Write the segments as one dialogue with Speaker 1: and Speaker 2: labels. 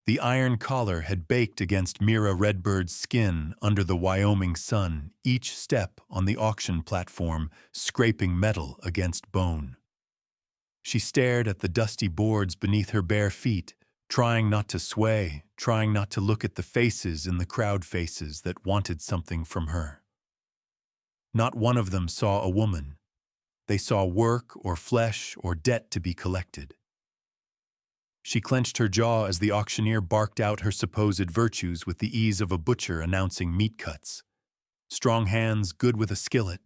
Speaker 1: The iron collar had baked against Mira Redbird's skin under the Wyoming sun, each step on the auction platform scraping metal against bone. She stared at the dusty boards beneath her bare feet, trying not to sway, trying not to look at the faces in the crowd faces that wanted something from her. Not one of them saw a woman. They saw work or flesh or debt to be collected. She clenched her jaw as the auctioneer barked out her supposed virtues with the ease of a butcher announcing meat cuts. Strong hands, good with a skillet.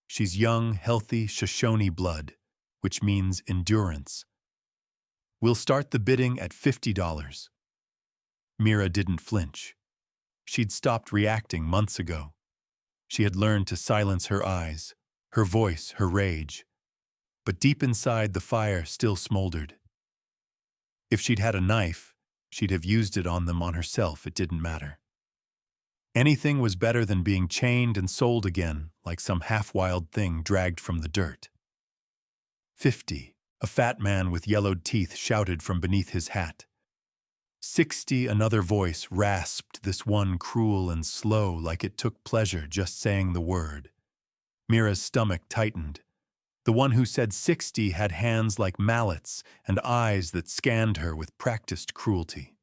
Speaker 1: She's young, healthy Shoshone blood, which means endurance. We'll start the bidding at $50. Mira didn't flinch. She'd stopped reacting months ago. She had learned to silence her eyes, her voice, her rage. But deep inside, the fire still smoldered. If she'd had a knife, she'd have used it on them on herself, it didn't matter. Anything was better than being chained and sold again like some half-wild thing dragged from the dirt. 50, a fat man with yellowed teeth shouted from beneath his hat. 60, another voice rasped, this one cruel and slow, like it took pleasure just saying the word. Mira's stomach tightened. The one who said 60 had hands like mallets and eyes that scanned her with practiced cruelty.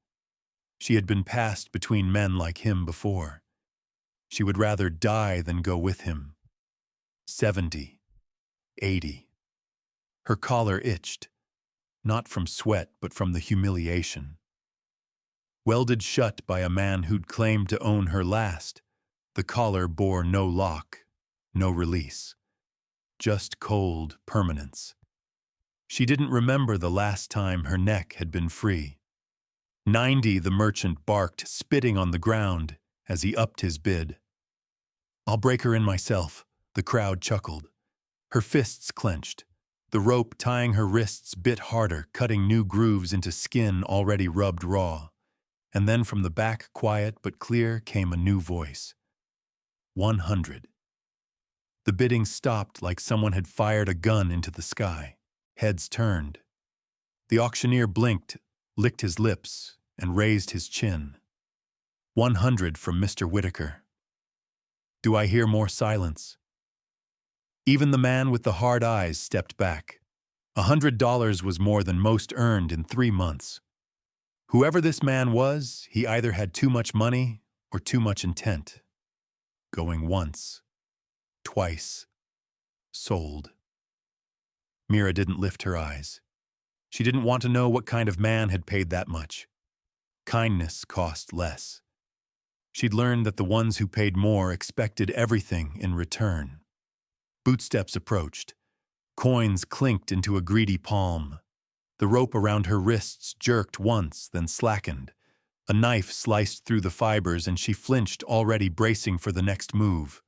Speaker 1: She had been passed between men like him before. She would rather die than go with him. 70, 80. Her collar itched, not from sweat but from the humiliation. Welded shut by a man who'd claimed to own her last, the collar bore no lock, no release. Just cold permanence. She didn't remember the last time her neck had been free. 90, the merchant barked, spitting on the ground as he upped his bid. I'll break her in myself, the crowd chuckled. Her fists clenched. The rope tying her wrists bit harder, cutting new grooves into skin already rubbed raw. And then from the back, quiet but clear, came a new voice. 100. The bidding stopped like someone had fired a gun into the sky. Heads turned. The auctioneer blinked, licked his lips, and raised his chin. 100 from Mr. Whitaker. Do I hear more silence? Even the man with the hard eyes stepped back. $100 was more than most earned in 3 months. Whoever this man was, he either had too much money or too much intent. Going once. Twice. Sold. Mira didn't lift her eyes. She didn't want to know what kind of man had paid that much. Kindness cost less. She'd learned that the ones who paid more expected everything in return. Bootsteps approached. Coins clinked into a greedy palm. The rope around her wrists jerked once, then slackened. A knife sliced through the fibers and she flinched, already bracing for the next move.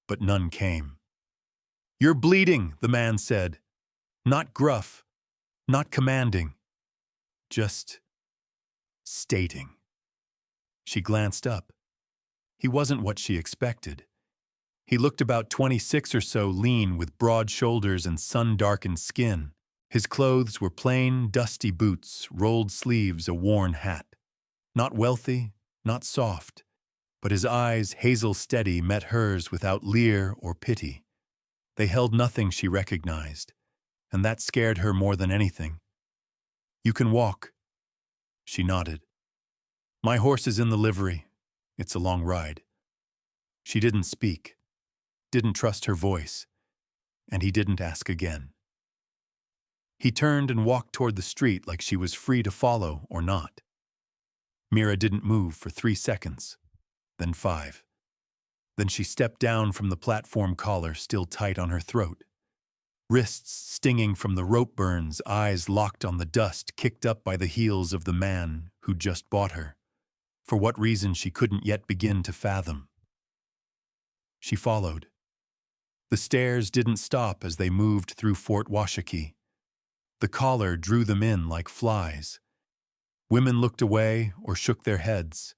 Speaker 1: But none came. You're bleeding, the man said. Not gruff, not commanding. Just stating. She glanced up. He wasn't what she expected. He looked about 26 or so, lean with broad shoulders and sun-darkened skin. His clothes were plain, dusty boots, rolled sleeves, a worn hat. Not wealthy, not soft. But his eyes, hazel steady, met hers without leer or pity. They held nothing she recognized, and that scared her more than anything. You can walk. She nodded. My horse is in the livery. It's a long ride. She didn't speak, didn't trust her voice, and he didn't ask again. He turned and walked toward the street like she was free to follow or not. Mira didn't move for 3 seconds. Then 5. Then she stepped down from the platform collar still tight on her throat. Wrists stinging from the rope burns, eyes locked on the dust kicked up by the heels of the man who'd just bought her. For what reason she couldn't yet begin to fathom. She followed. The stairs didn't stop as they moved through Fort Washakie. The collar drew them in like flies. Women looked away or shook their heads.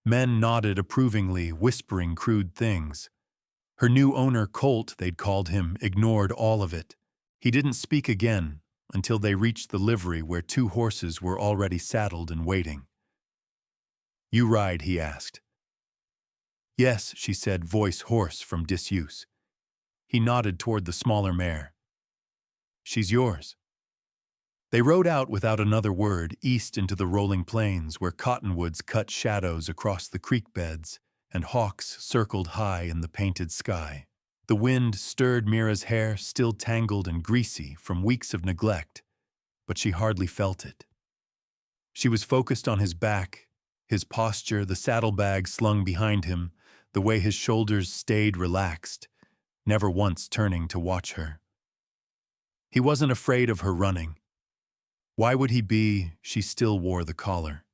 Speaker 1: Men nodded approvingly, whispering crude things. Her new owner, Colt, they'd called him, ignored all of it. He didn't speak again, until they reached the livery where 2 horses were already saddled and waiting. "You ride?" he asked. "Yes," she said, voice hoarse from disuse. He nodded toward the smaller mare. "She's yours." They rode out without another word, east into the rolling plains where cottonwoods cut shadows across the creek beds and hawks circled high in the painted sky. The wind stirred Mira's hair, still tangled and greasy from weeks of neglect, but she hardly felt it. She was focused on his back, his posture, the saddlebag slung behind him, the way his shoulders stayed relaxed, never once turning to watch her. He wasn't afraid of her running. Why would he be? She still wore the collar.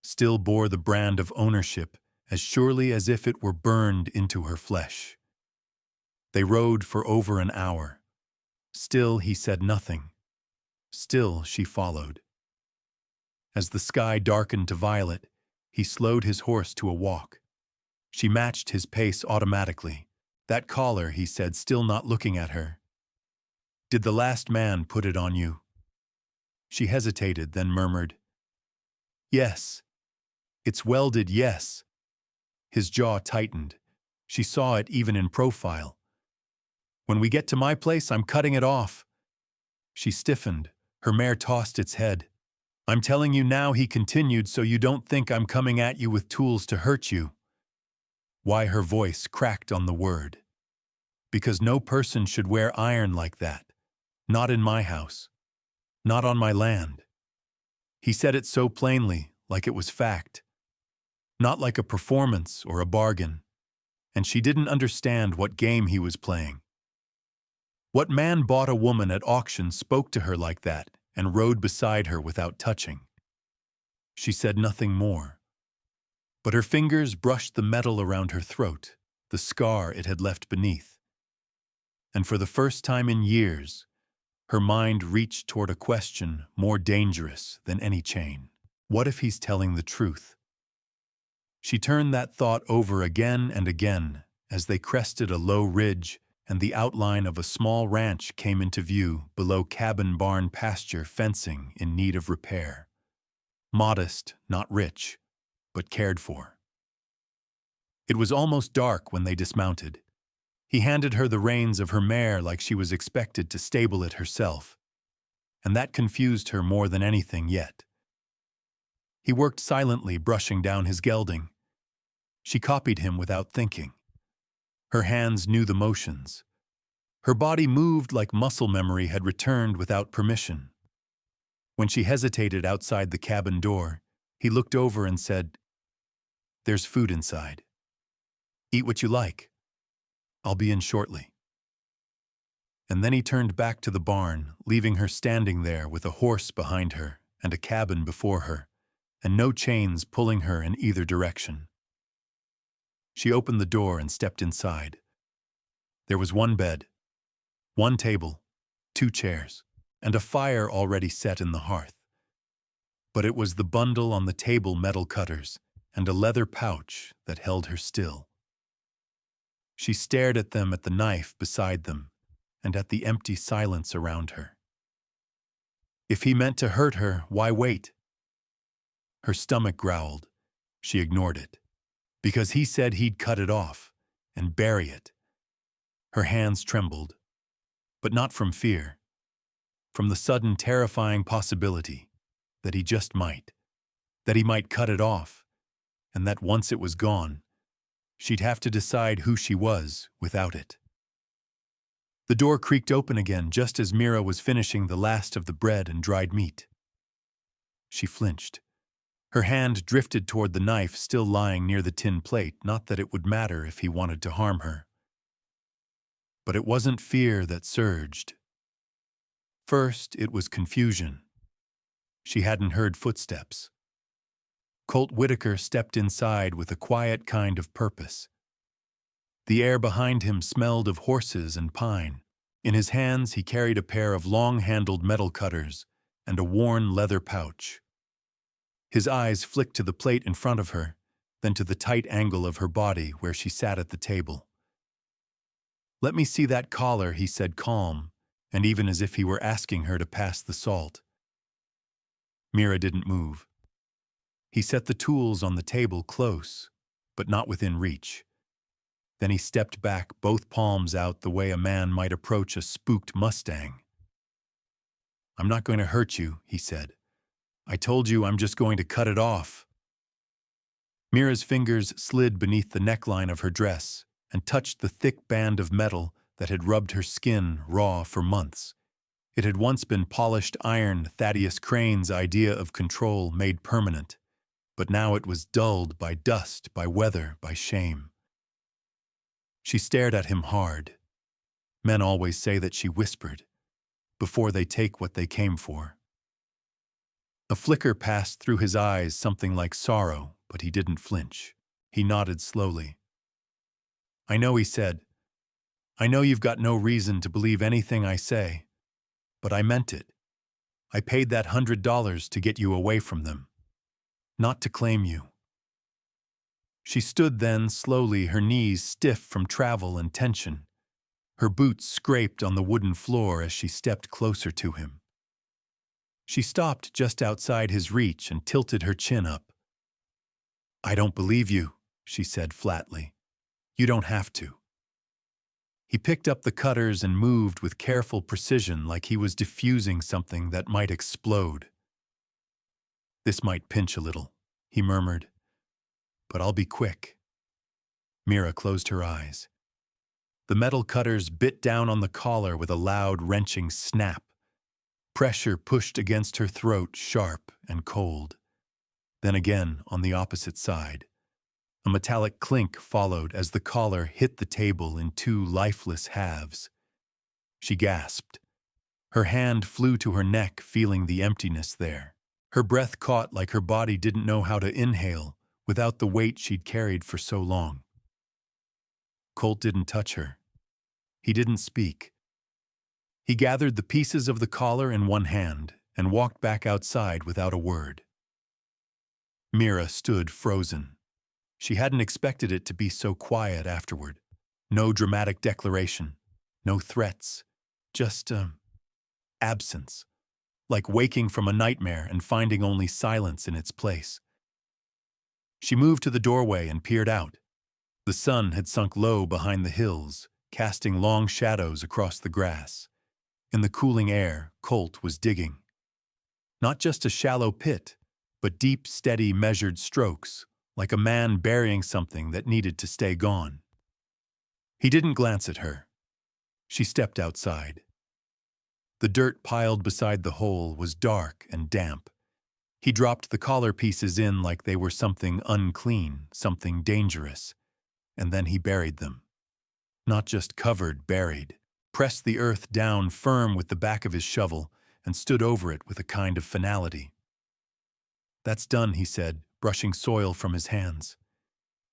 Speaker 1: Still bore the brand of ownership as surely as if it were burned into her flesh. They rode for over an hour. Still he said nothing. Still she followed. As the sky darkened to violet, he slowed his horse to a walk. She matched his pace automatically. "That collar," he said, still not looking at her. "Did the last man put it on you?" She hesitated, then murmured, "Yes. It's welded, yes." His jaw tightened. She saw it even in profile. "When we get to my place, I'm cutting it off." She stiffened. Her mare tossed its head. "I'm telling you now," he continued, "so you don't think I'm coming at you with tools to hurt you." Why her voice cracked on the word. "Because no person should wear iron like that. Not in my house. Not on my land." He said it so plainly, like it was fact. Not like a performance or a bargain. And she didn't understand what game he was playing. What man bought a woman at auction spoke to her like that and rode beside her without touching? She said nothing more. But her fingers brushed the metal around her throat, the scar it had left beneath. And for the first time in years, her mind reached toward a question more dangerous than any chain. What if he's telling the truth? She turned that thought over again and again as they crested a low ridge and the outline of a small ranch came into view below cabin barn pasture fencing in need of repair. Modest, not rich, but cared for. It was almost dark when they dismounted. He handed her the reins of her mare like she was expected to stable it herself, and that confused her more than anything yet. He worked silently, brushing down his gelding. She copied him without thinking. Her hands knew the motions. Her body moved like muscle memory had returned without permission. When she hesitated outside the cabin door, he looked over and said, "There's food inside. Eat what you like. I'll be in shortly." And then he turned back to the barn, leaving her standing there with a horse behind her and a cabin before her, and no chains pulling her in either direction. She opened the door and stepped inside. There was one bed, one table, 2 chairs, and a fire already set in the hearth. But it was the bundle on the table metal cutters and a leather pouch that held her still. She stared at them, at the knife beside them, and at the empty silence around her. If he meant to hurt her, why wait? Her stomach growled. She ignored it. Because he said he'd cut it off and bury it. Her hands trembled, but not from fear, from the sudden terrifying possibility that he just might, that he might cut it off, and that once it was gone, she'd have to decide who she was without it. The door creaked open again just as Mira was finishing the last of the bread and dried meat. She flinched. Her hand drifted toward the knife still lying near the tin plate, not that it would matter if he wanted to harm her. But it wasn't fear that surged. First, it was confusion. She hadn't heard footsteps. Colt Whitaker stepped inside with a quiet kind of purpose. The air behind him smelled of horses and pine. In his hands, he carried a pair of long-handled metal cutters and a worn leather pouch. His eyes flicked to the plate in front of her, then to the tight angle of her body where she sat at the table. "Let me see that collar," he said, calm, and even as if he were asking her to pass the salt. Mira didn't move. He set the tools on the table close, but not within reach. Then he stepped back, both palms out the way a man might approach a spooked Mustang. "I'm not going to hurt you," he said. "I told you I'm just going to cut it off." Mira's fingers slid beneath the neckline of her dress and touched the thick band of metal that had rubbed her skin raw for months. It had once been polished iron, Thaddeus Crane's idea of control made permanent, but now it was dulled by dust, by weather, by shame. She stared at him hard. Men always say that she whispered, before they take what they came for. A flicker passed through his eyes, something like sorrow, but he didn't flinch. He nodded slowly. "I know," he said. "I know you've got no reason to believe anything I say, but I meant it. I paid that $100 to get you away from them, not to claim you." She stood then, slowly, her knees stiff from travel and tension. Her boots scraped on the wooden floor as she stepped closer to him. She stopped just outside his reach and tilted her chin up. "I don't believe you," she said flatly. "You don't have to." He picked up the cutters and moved with careful precision, like he was diffusing something that might explode. "This might pinch a little," he murmured, "but I'll be quick." Mira closed her eyes. The metal cutters bit down on the collar with a loud, wrenching snap. Pressure pushed against her throat, sharp and cold. Then again, on the opposite side. A metallic clink followed as the collar hit the table in two lifeless halves. She gasped. Her hand flew to her neck, feeling the emptiness there. Her breath caught like her body didn't know how to inhale without the weight she'd carried for so long. Colt didn't touch her. He didn't speak. He gathered the pieces of the collar in one hand and walked back outside without a word. Mira stood frozen. She hadn't expected it to be so quiet afterward. No dramatic declaration, no threats, just absence, like waking from a nightmare and finding only silence in its place. She moved to the doorway and peered out. The sun had sunk low behind the hills, casting long shadows across the grass. In the cooling air, Colt was digging. Not just a shallow pit, but deep, steady, measured strokes, like a man burying something that needed to stay gone. He didn't glance at her. She stepped outside. The dirt piled beside the hole was dark and damp. He dropped the collar pieces in like they were something unclean, something dangerous, and then he buried them. Not just covered, buried. Pressed the earth down firm with the back of his shovel and stood over it with a kind of finality. "That's done," he said, brushing soil from his hands.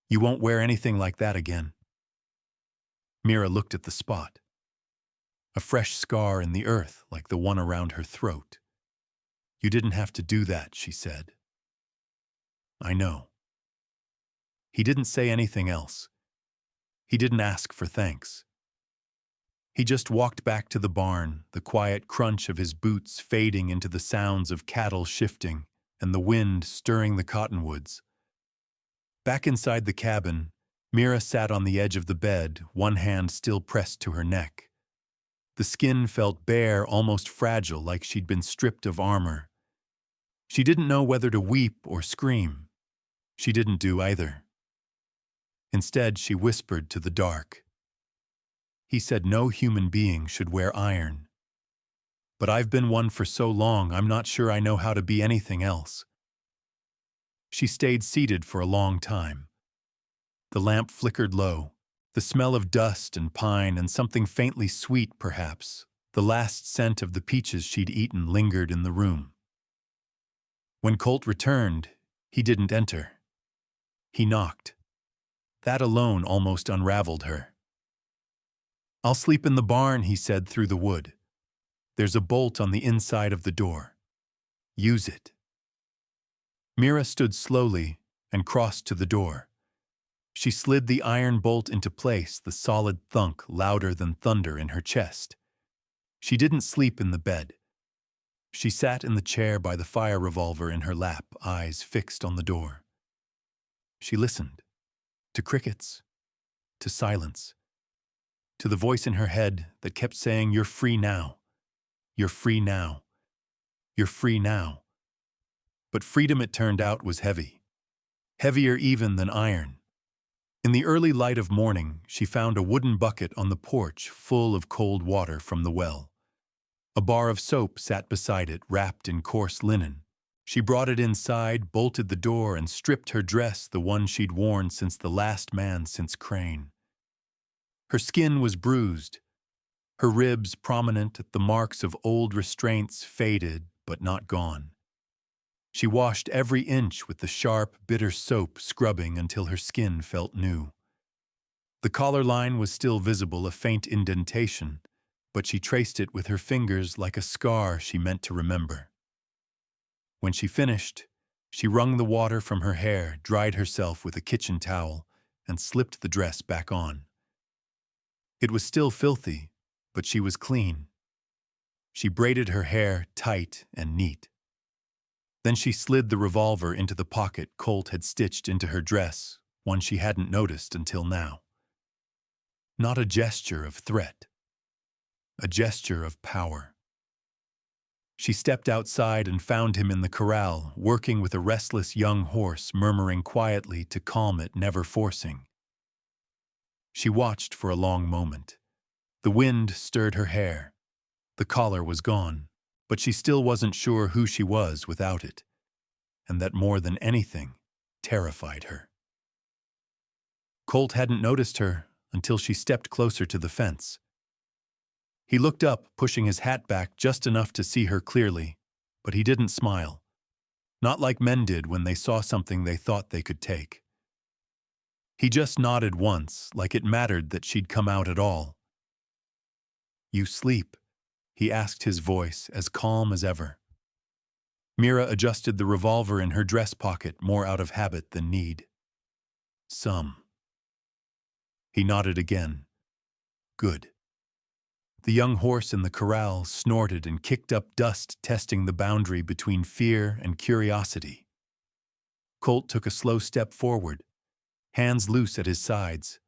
Speaker 1: "You won't wear anything like that again." Mira looked at the spot. A fresh scar in the earth like the one around her throat. "You didn't have to do that," she said. "I know." He didn't say anything else. He didn't ask for thanks. He just walked back to the barn, the quiet crunch of his boots fading into the sounds of cattle shifting and the wind stirring the cottonwoods. Back inside the cabin, Mira sat on the edge of the bed, one hand still pressed to her neck. The skin felt bare, almost fragile, like she'd been stripped of armor. She didn't know whether to weep or scream. She didn't do either. Instead, she whispered to the dark. "He said no human being should wear iron. But I've been one for so long, I'm not sure I know how to be anything else." She stayed seated for a long time. The lamp flickered low. The smell of dust and pine and something faintly sweet, perhaps, the last scent of the peaches she'd eaten, lingered in the room. When Colt returned, he didn't enter. He knocked. That alone almost unraveled her. "I'll sleep in the barn," he said through the wood. "There's a bolt on the inside of the door. Use it." Mira stood slowly and crossed to the door. She slid the iron bolt into place, the solid thunk louder than thunder in her chest. She didn't sleep in the bed. She sat in the chair by the fire revolver in her lap, eyes fixed on the door. She listened. To crickets. To silence. To the voice in her head that kept saying, "You're free now. You're free now. You're free now." But freedom, it turned out, was heavy. Heavier even than iron. In the early light of morning, she found a wooden bucket on the porch full of cold water from the well. A bar of soap sat beside it, wrapped in coarse linen. She brought it inside, bolted the door, and stripped her dress, the one she'd worn since the last man since Crane. Her skin was bruised, her ribs prominent at the marks of old restraints, faded but not gone. She washed every inch with the sharp, bitter soap, scrubbing until her skin felt new. The collar line was still visible, a faint indentation, but she traced it with her fingers like a scar she meant to remember. When she finished, she wrung the water from her hair, dried herself with a kitchen towel, and slipped the dress back on. It was still filthy, but she was clean. She braided her hair tight and neat. Then she slid the revolver into the pocket Colt had stitched into her dress, one she hadn't noticed until now. Not a gesture of threat. A gesture of power. She stepped outside and found him in the corral, working with a restless young horse, murmuring quietly to calm it, never forcing. She watched for a long moment. The wind stirred her hair. The collar was gone, but she still wasn't sure who she was without it, and that more than anything terrified her. Colt hadn't noticed her until she stepped closer to the fence. He looked up, pushing his hat back just enough to see her clearly, but he didn't smile. Not like men did when they saw something they thought they could take. He just nodded once, like it mattered that she'd come out at all. "You sleep?" he asked, his voice as calm as ever. Mira adjusted the revolver in her dress pocket, more out of habit than need. "Some." He nodded again. "Good." The young horse in the corral snorted and kicked up dust, testing the boundary between fear and curiosity. Colt took a slow step forward, hands loose at his sides.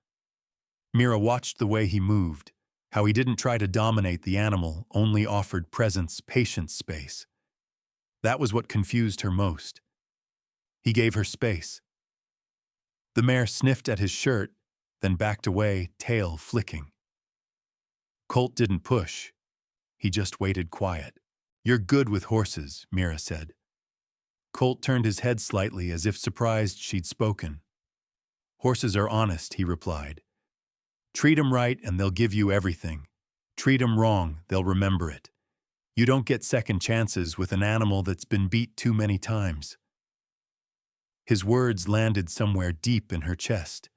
Speaker 1: Mira watched the way he moved, how he didn't try to dominate the animal, only offered presence, patience, space. That was what confused her most. He gave her space. The mare sniffed at his shirt, then backed away, tail flicking. Colt didn't push. He just waited quiet. "You're good with horses," Mira said. Colt turned his head slightly as if surprised she'd spoken. "Horses are honest," he replied. "Treat 'em right and they'll give you everything. Treat 'em wrong, they'll remember it. You don't get second chances with an animal that's been beat too many times." His words landed somewhere deep in her chest.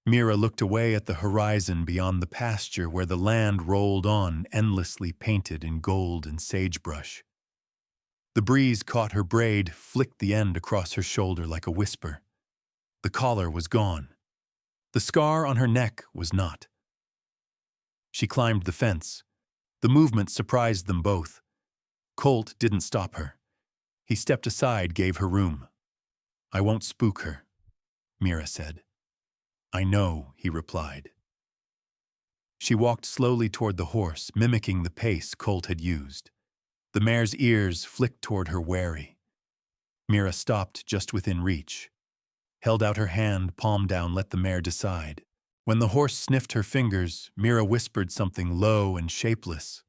Speaker 1: Mira looked away at the horizon beyond the pasture where the land rolled on, endlessly painted in gold and sagebrush. The breeze caught her braid, flicked the end across her shoulder like a whisper. The collar was gone. The scar on her neck was not. She climbed the fence. The movement surprised them both. Colt didn't stop her. He stepped aside, gave her room. "I won't spook her," Mira said. "I know," he replied. She walked slowly toward the horse, mimicking the pace Colt had used. The mare's ears flicked toward her, wary. Mira stopped just within reach, held out her hand, palm down, let the mare decide. When the horse sniffed her fingers, Mira whispered something low and shapeless.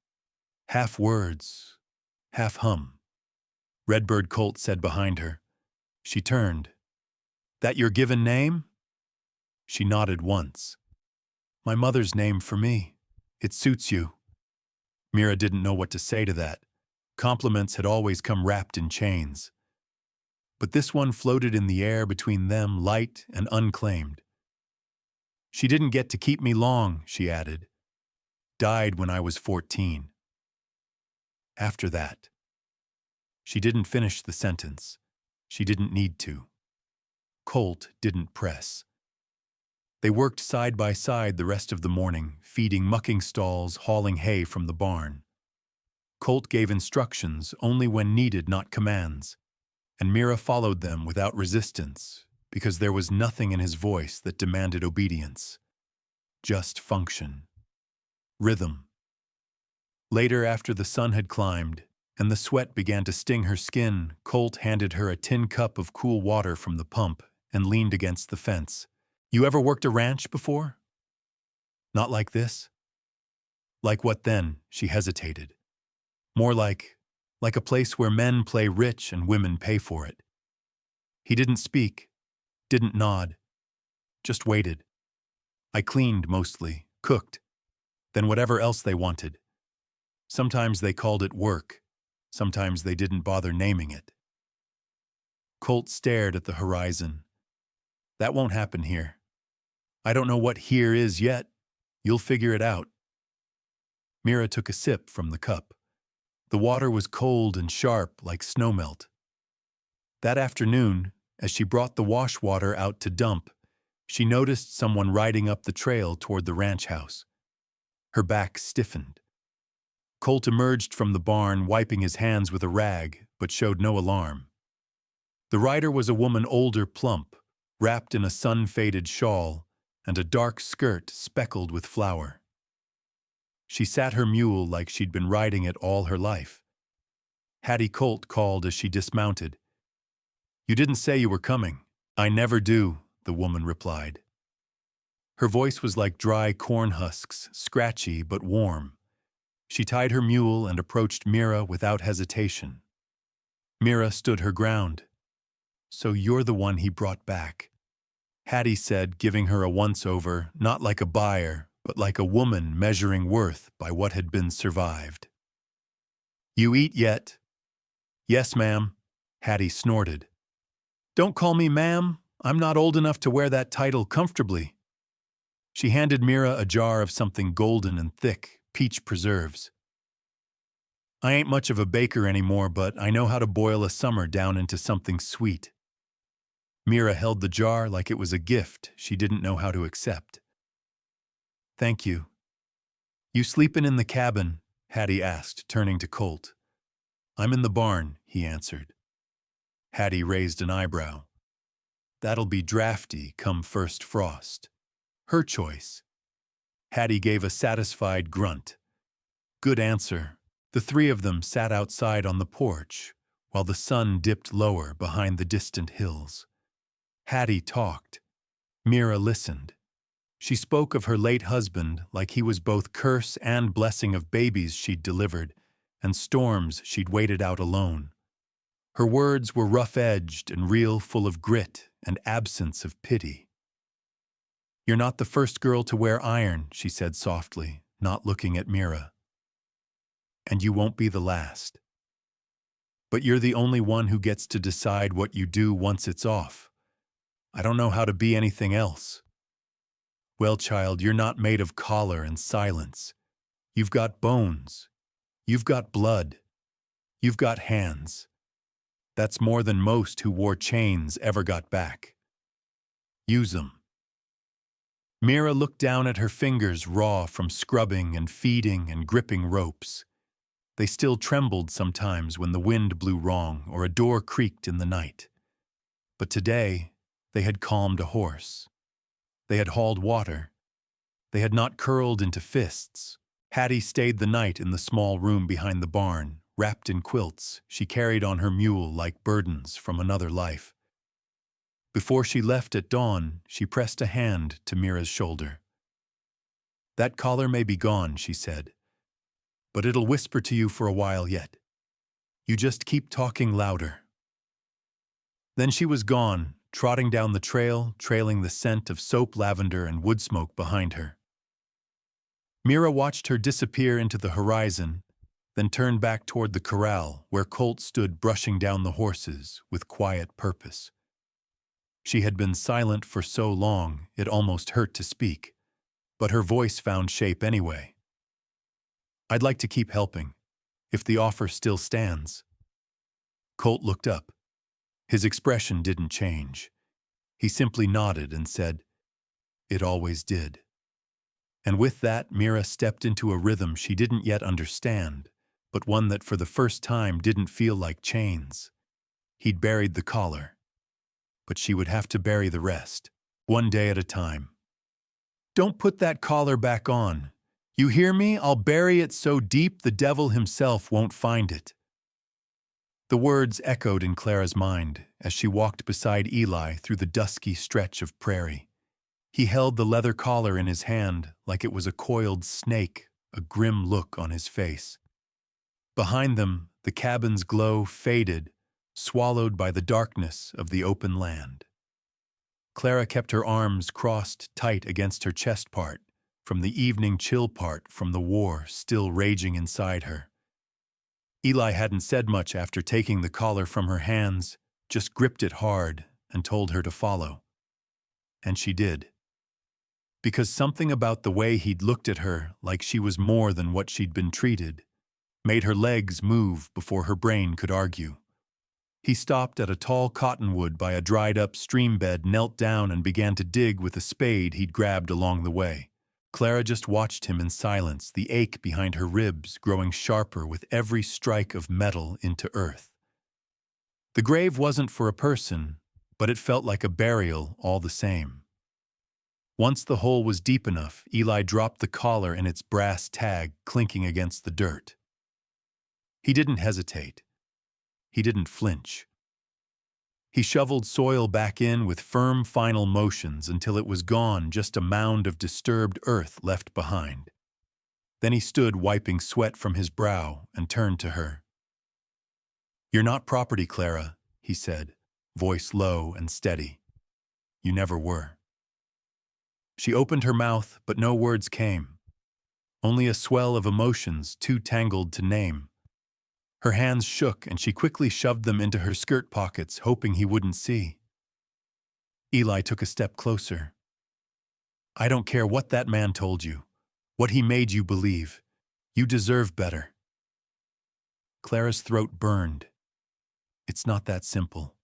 Speaker 1: Half words, half hum. Redbird, Colt said behind her. She turned. "That your given name?" She nodded once. "My mother's name for me. It suits you." Mira didn't know what to say to that. Compliments had always come wrapped in chains. But this one floated in the air between them, light and unclaimed. "She didn't get to keep me long," she added. "Died when I was 14. After that." She didn't finish the sentence. She didn't need to. Colt didn't press. They worked side by side the rest of the morning, feeding mucking stalls, hauling hay from the barn. Colt gave instructions only when needed, not commands, and Mira followed them without resistance, because there was nothing in his voice that demanded obedience. Just function. Rhythm. Later, after the sun had climbed, and the sweat began to sting her skin, Colt handed her a tin cup of cool water from the pump and leaned against the fence. "You ever worked a ranch before?" "Not like this." "Like what then?" She hesitated. "More like a place where men play rich and women pay for it." He didn't speak, didn't nod, just waited. "I cleaned mostly, cooked, then whatever else they wanted. Sometimes they called it work, sometimes they didn't bother naming it." Colt stared at the horizon. "That won't happen here. I don't know what here is yet. You'll figure it out." Mira took a sip from the cup. The water was cold and sharp like snowmelt. That afternoon, as she brought the wash water out to dump, she noticed someone riding up the trail toward the ranch house. Her back stiffened. Colt emerged from the barn, wiping his hands with a rag, but showed no alarm. The rider was a woman, older, plump, wrapped in a sun-faded shawl and a dark skirt speckled with flour. She sat her mule like she'd been riding it all her life. Hattie Colt called as she dismounted. "You didn't say you were coming." "I never do," the woman replied. Her voice was like dry corn husks, scratchy but warm. She tied her mule and approached Mira without hesitation. Mira stood her ground. "So you're the one he brought back," Hattie said, giving her a once-over, not like a buyer, but like a woman measuring worth by what had been survived. "You eat yet?" "Yes, ma'am," Hattie snorted. "Don't call me ma'am. I'm not old enough to wear that title comfortably." She handed Mira a jar of something golden and thick, peach preserves. "I ain't much of a baker anymore, but I know how to boil a summer down into something sweet." Mira held the jar like it was a gift she didn't know how to accept. "Thank you." "You sleepin' in the cabin?" Hattie asked, turning to Colt. "I'm in the barn," he answered. Hattie raised an eyebrow. "That'll be drafty come first frost." "Her choice." Hattie gave a satisfied grunt. "Good answer." The three of them sat outside on the porch while the sun dipped lower behind the distant hills. Hattie talked. Mira listened. She spoke of her late husband like he was both curse and blessing, of babies she'd delivered and storms she'd waited out alone. Her words were rough-edged and real, full of grit and absence of pity. "You're not the first girl to wear iron," she said softly, not looking at Mira. "And you won't be the last. But you're the only one who gets to decide what you do once it's off. I don't know how to be anything else." "Well, child, you're not made of collar and silence. You've got bones. You've got blood. You've got hands. That's more than most who wore chains ever got back. Use 'em." Mira looked down at her fingers, raw from scrubbing and feeding and gripping ropes. They still trembled sometimes when the wind blew wrong or a door creaked in the night. But today, they had calmed a horse. They had hauled water. They had not curled into fists. Hattie stayed the night in the small room behind the barn, wrapped in quilts she carried on her mule like burdens from another life. Before she left at dawn, she pressed a hand to Mira's shoulder. "That collar may be gone," she said, "but it'll whisper to you for a while yet. You just keep talking louder." Then she was gone, trotting down the trail, trailing the scent of soap, lavender, and wood smoke behind her. Mira watched her disappear into the horizon, then turned back toward the corral where Colt stood brushing down the horses with quiet purpose. She had been silent for so long it almost hurt to speak, but her voice found shape anyway. "I'd like to keep helping, if the offer still stands." Colt looked up. His expression didn't change. He simply nodded and said, It always did. And with that, Mira stepped into a rhythm she didn't yet understand, but one that for the first time didn't feel like chains. He'd buried the collar, but she would have to bury the rest, one day at a time. Don't put that collar back on. You hear me? I'll bury it so deep the devil himself won't find it. The words echoed in Clara's mind as she walked beside Eli through the dusky stretch of prairie. He held the leather collar in his hand like it was a coiled snake, a grim look on his face. Behind them, the cabin's glow faded, swallowed by the darkness of the open land. Clara kept her arms crossed tight against her chest part, from the evening chill part from the war still raging inside her. Eli hadn't said much after taking the collar from her hands, just gripped it hard and told her to follow. And she did. Because something about the way he'd looked at her like she was more than what she'd been treated made her legs move before her brain could argue. He stopped at a tall cottonwood by a dried-up stream bed, knelt down and began to dig with a spade he'd grabbed along the way. Clara just watched him in silence, the ache behind her ribs growing sharper with every strike of metal into earth. The grave wasn't for a person, but it felt like a burial all the same. Once the hole was deep enough, Eli dropped the collar and its brass tag clinking against the dirt. He didn't hesitate. He didn't flinch. He shoveled soil back in with firm final motions until it was gone, just a mound of disturbed earth left behind. Then he stood wiping sweat from his brow and turned to her. "You're not property, Clara," he said, voice low and steady. "You never were." She opened her mouth, but no words came. Only a swell of emotions too tangled to name. Her hands shook and she quickly shoved them into her skirt pockets, hoping he wouldn't see. Eli took a step closer. "I don't care what that man told you, what he made you believe. You deserve better." Clara's throat burned. "It's not that simple."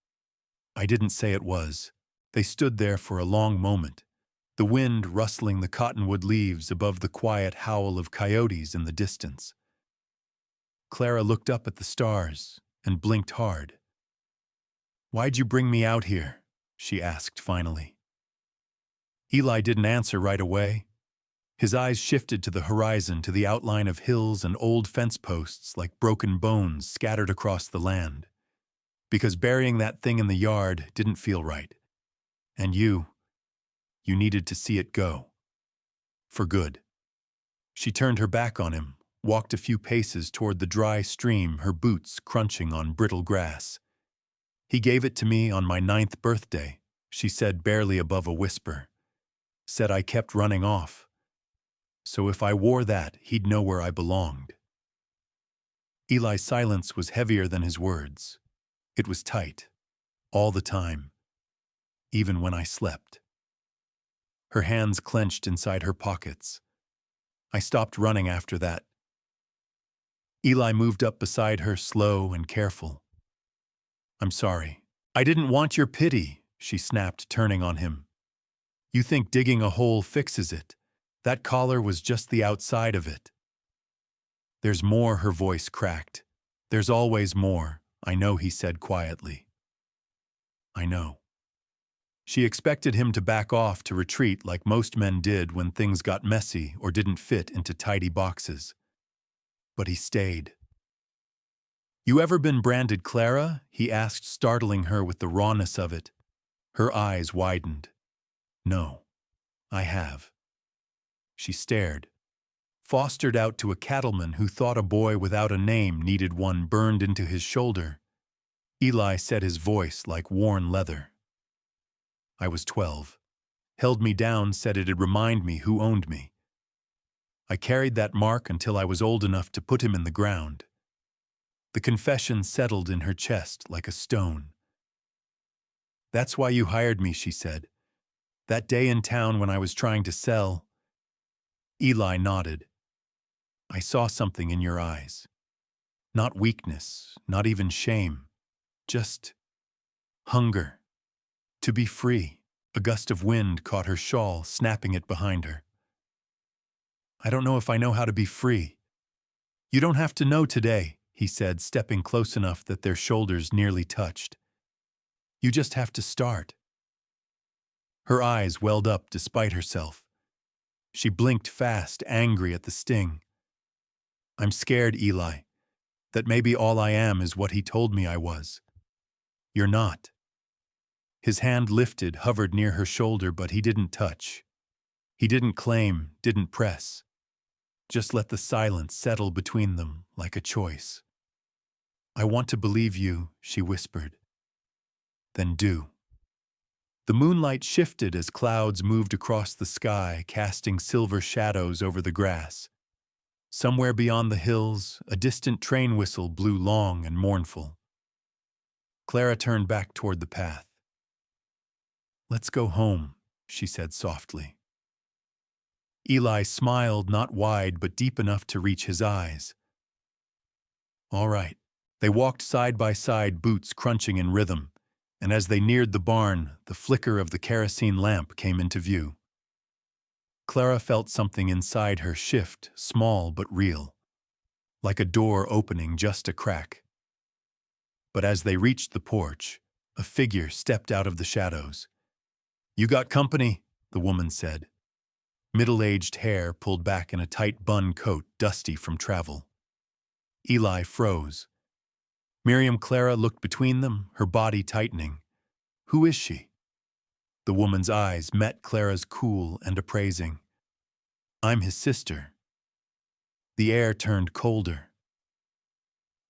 Speaker 1: "I didn't say it was." They stood there for a long moment, the wind rustling the cottonwood leaves above the quiet howl of coyotes in the distance. Clara looked up at the stars and blinked hard. "Why'd you bring me out here?" she asked finally. Eli didn't answer right away. His eyes shifted to the horizon, to the outline of hills and old fence posts like broken bones scattered across the land. Because burying that thing in the yard didn't feel right. And you needed to see it go. For good. She turned her back on him, walked a few paces toward the dry stream, her boots crunching on brittle grass. "He gave it to me on my 9th birthday," she said barely above a whisper. "Said I kept running off. So if I wore that, he'd know where I belonged." Eli's silence was heavier than his words. It was tight, all the time, even when I slept. Her hands clenched inside her pockets. "I stopped running after that." Eli moved up beside her, slow and careful. "I'm sorry. I didn't want your pity," she snapped, turning on him. "You think digging a hole fixes it. That collar was just the outside of it." "There's more," her voice cracked. "There's always more, I know," he said quietly. "I know." She expected him to back off, to retreat like most men did when things got messy or didn't fit into tidy boxes. But he stayed. "You ever been branded, Clara?" he asked, startling her with the rawness of it. Her eyes widened. "No, I have." She stared. Fostered out to a cattleman who thought a boy without a name needed one burned into his shoulder. Eli set his voice like worn leather. "I was 12. Held me down, said it'd remind me who owned me. I carried that mark until I was old enough to put him in the ground." The confession settled in her chest like a stone. "That's why you hired me," she said. "That day in town when I was trying to sell." Eli nodded. "I saw something in your eyes. Not weakness, not even shame. Just hunger. To be free." A gust of wind caught her shawl, snapping it behind her. I don't know if I know how to be free. You don't have to know today, he said, stepping close enough that their shoulders nearly touched. You just have to start. Her eyes welled up despite herself. She blinked fast, angry at the sting. I'm scared, Eli, that maybe all I am is what he told me I was. You're not. His hand lifted, hovered near her shoulder, but he didn't touch. He didn't claim, didn't press. Just let the silence settle between them like a choice. I want to believe you, she whispered. Then do. The moonlight shifted as clouds moved across the sky, casting silver shadows over the grass. Somewhere beyond the hills, a distant train whistle blew long and mournful. Clara turned back toward the path. Let's go home, she said softly. Eli smiled, not wide but deep enough to reach his eyes. All right. They walked side by side, boots crunching in rhythm, and as they neared the barn, the flicker of the kerosene lamp came into view. Clara felt something inside her shift, small but real, like a door opening just a crack. But as they reached the porch, a figure stepped out of the shadows. You got company, the woman said. Middle-aged hair pulled back in a tight bun coat, dusty from travel. Eli froze. Miriam Clara looked between them, her body tightening. Who is she? The woman's eyes met Clara's cool and appraising. I'm his sister. The air turned colder.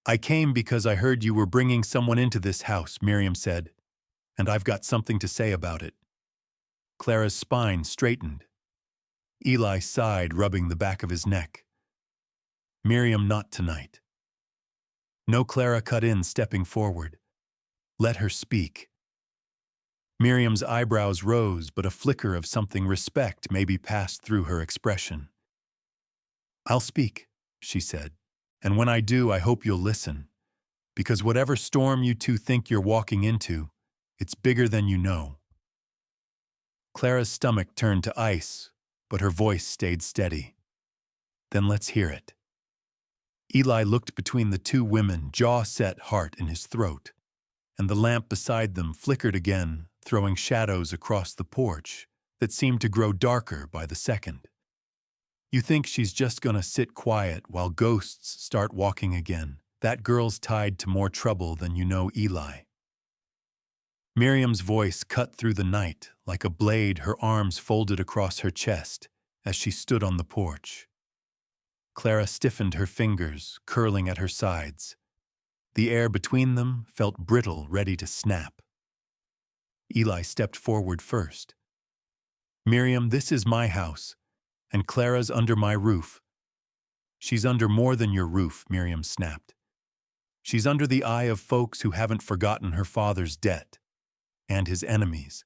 Speaker 1: I came because I heard you were bringing someone into this house, Miriam said, and I've got something to say about it. Clara's spine straightened. Eli sighed, rubbing the back of his neck. Miriam, not tonight. No, Clara cut in, stepping forward. Let her speak. Miriam's eyebrows rose, but a flicker of something respect maybe passed through her expression. I'll speak, she said, and when I do, I hope you'll listen, because whatever storm you two think you're walking into, it's bigger than you know. Clara's stomach turned to ice, but her voice stayed steady. Then let's hear it. Eli looked between the two women, jaw set, heart in his throat, and the lamp beside them flickered again, throwing shadows across the porch that seemed to grow darker by the second. You think she's just gonna sit quiet while ghosts start walking again? That girl's tied to more trouble than you know, Eli. Miriam's voice cut through the night like a blade, her arms folded across her chest as she stood on the porch. Clara stiffened her fingers, curling at her sides. The air between them felt brittle, ready to snap. Eli stepped forward first. Miriam, this is my house, and Clara's under my roof. She's under more than your roof, Miriam snapped. She's under the eye of folks who haven't forgotten her father's debt, and his enemies.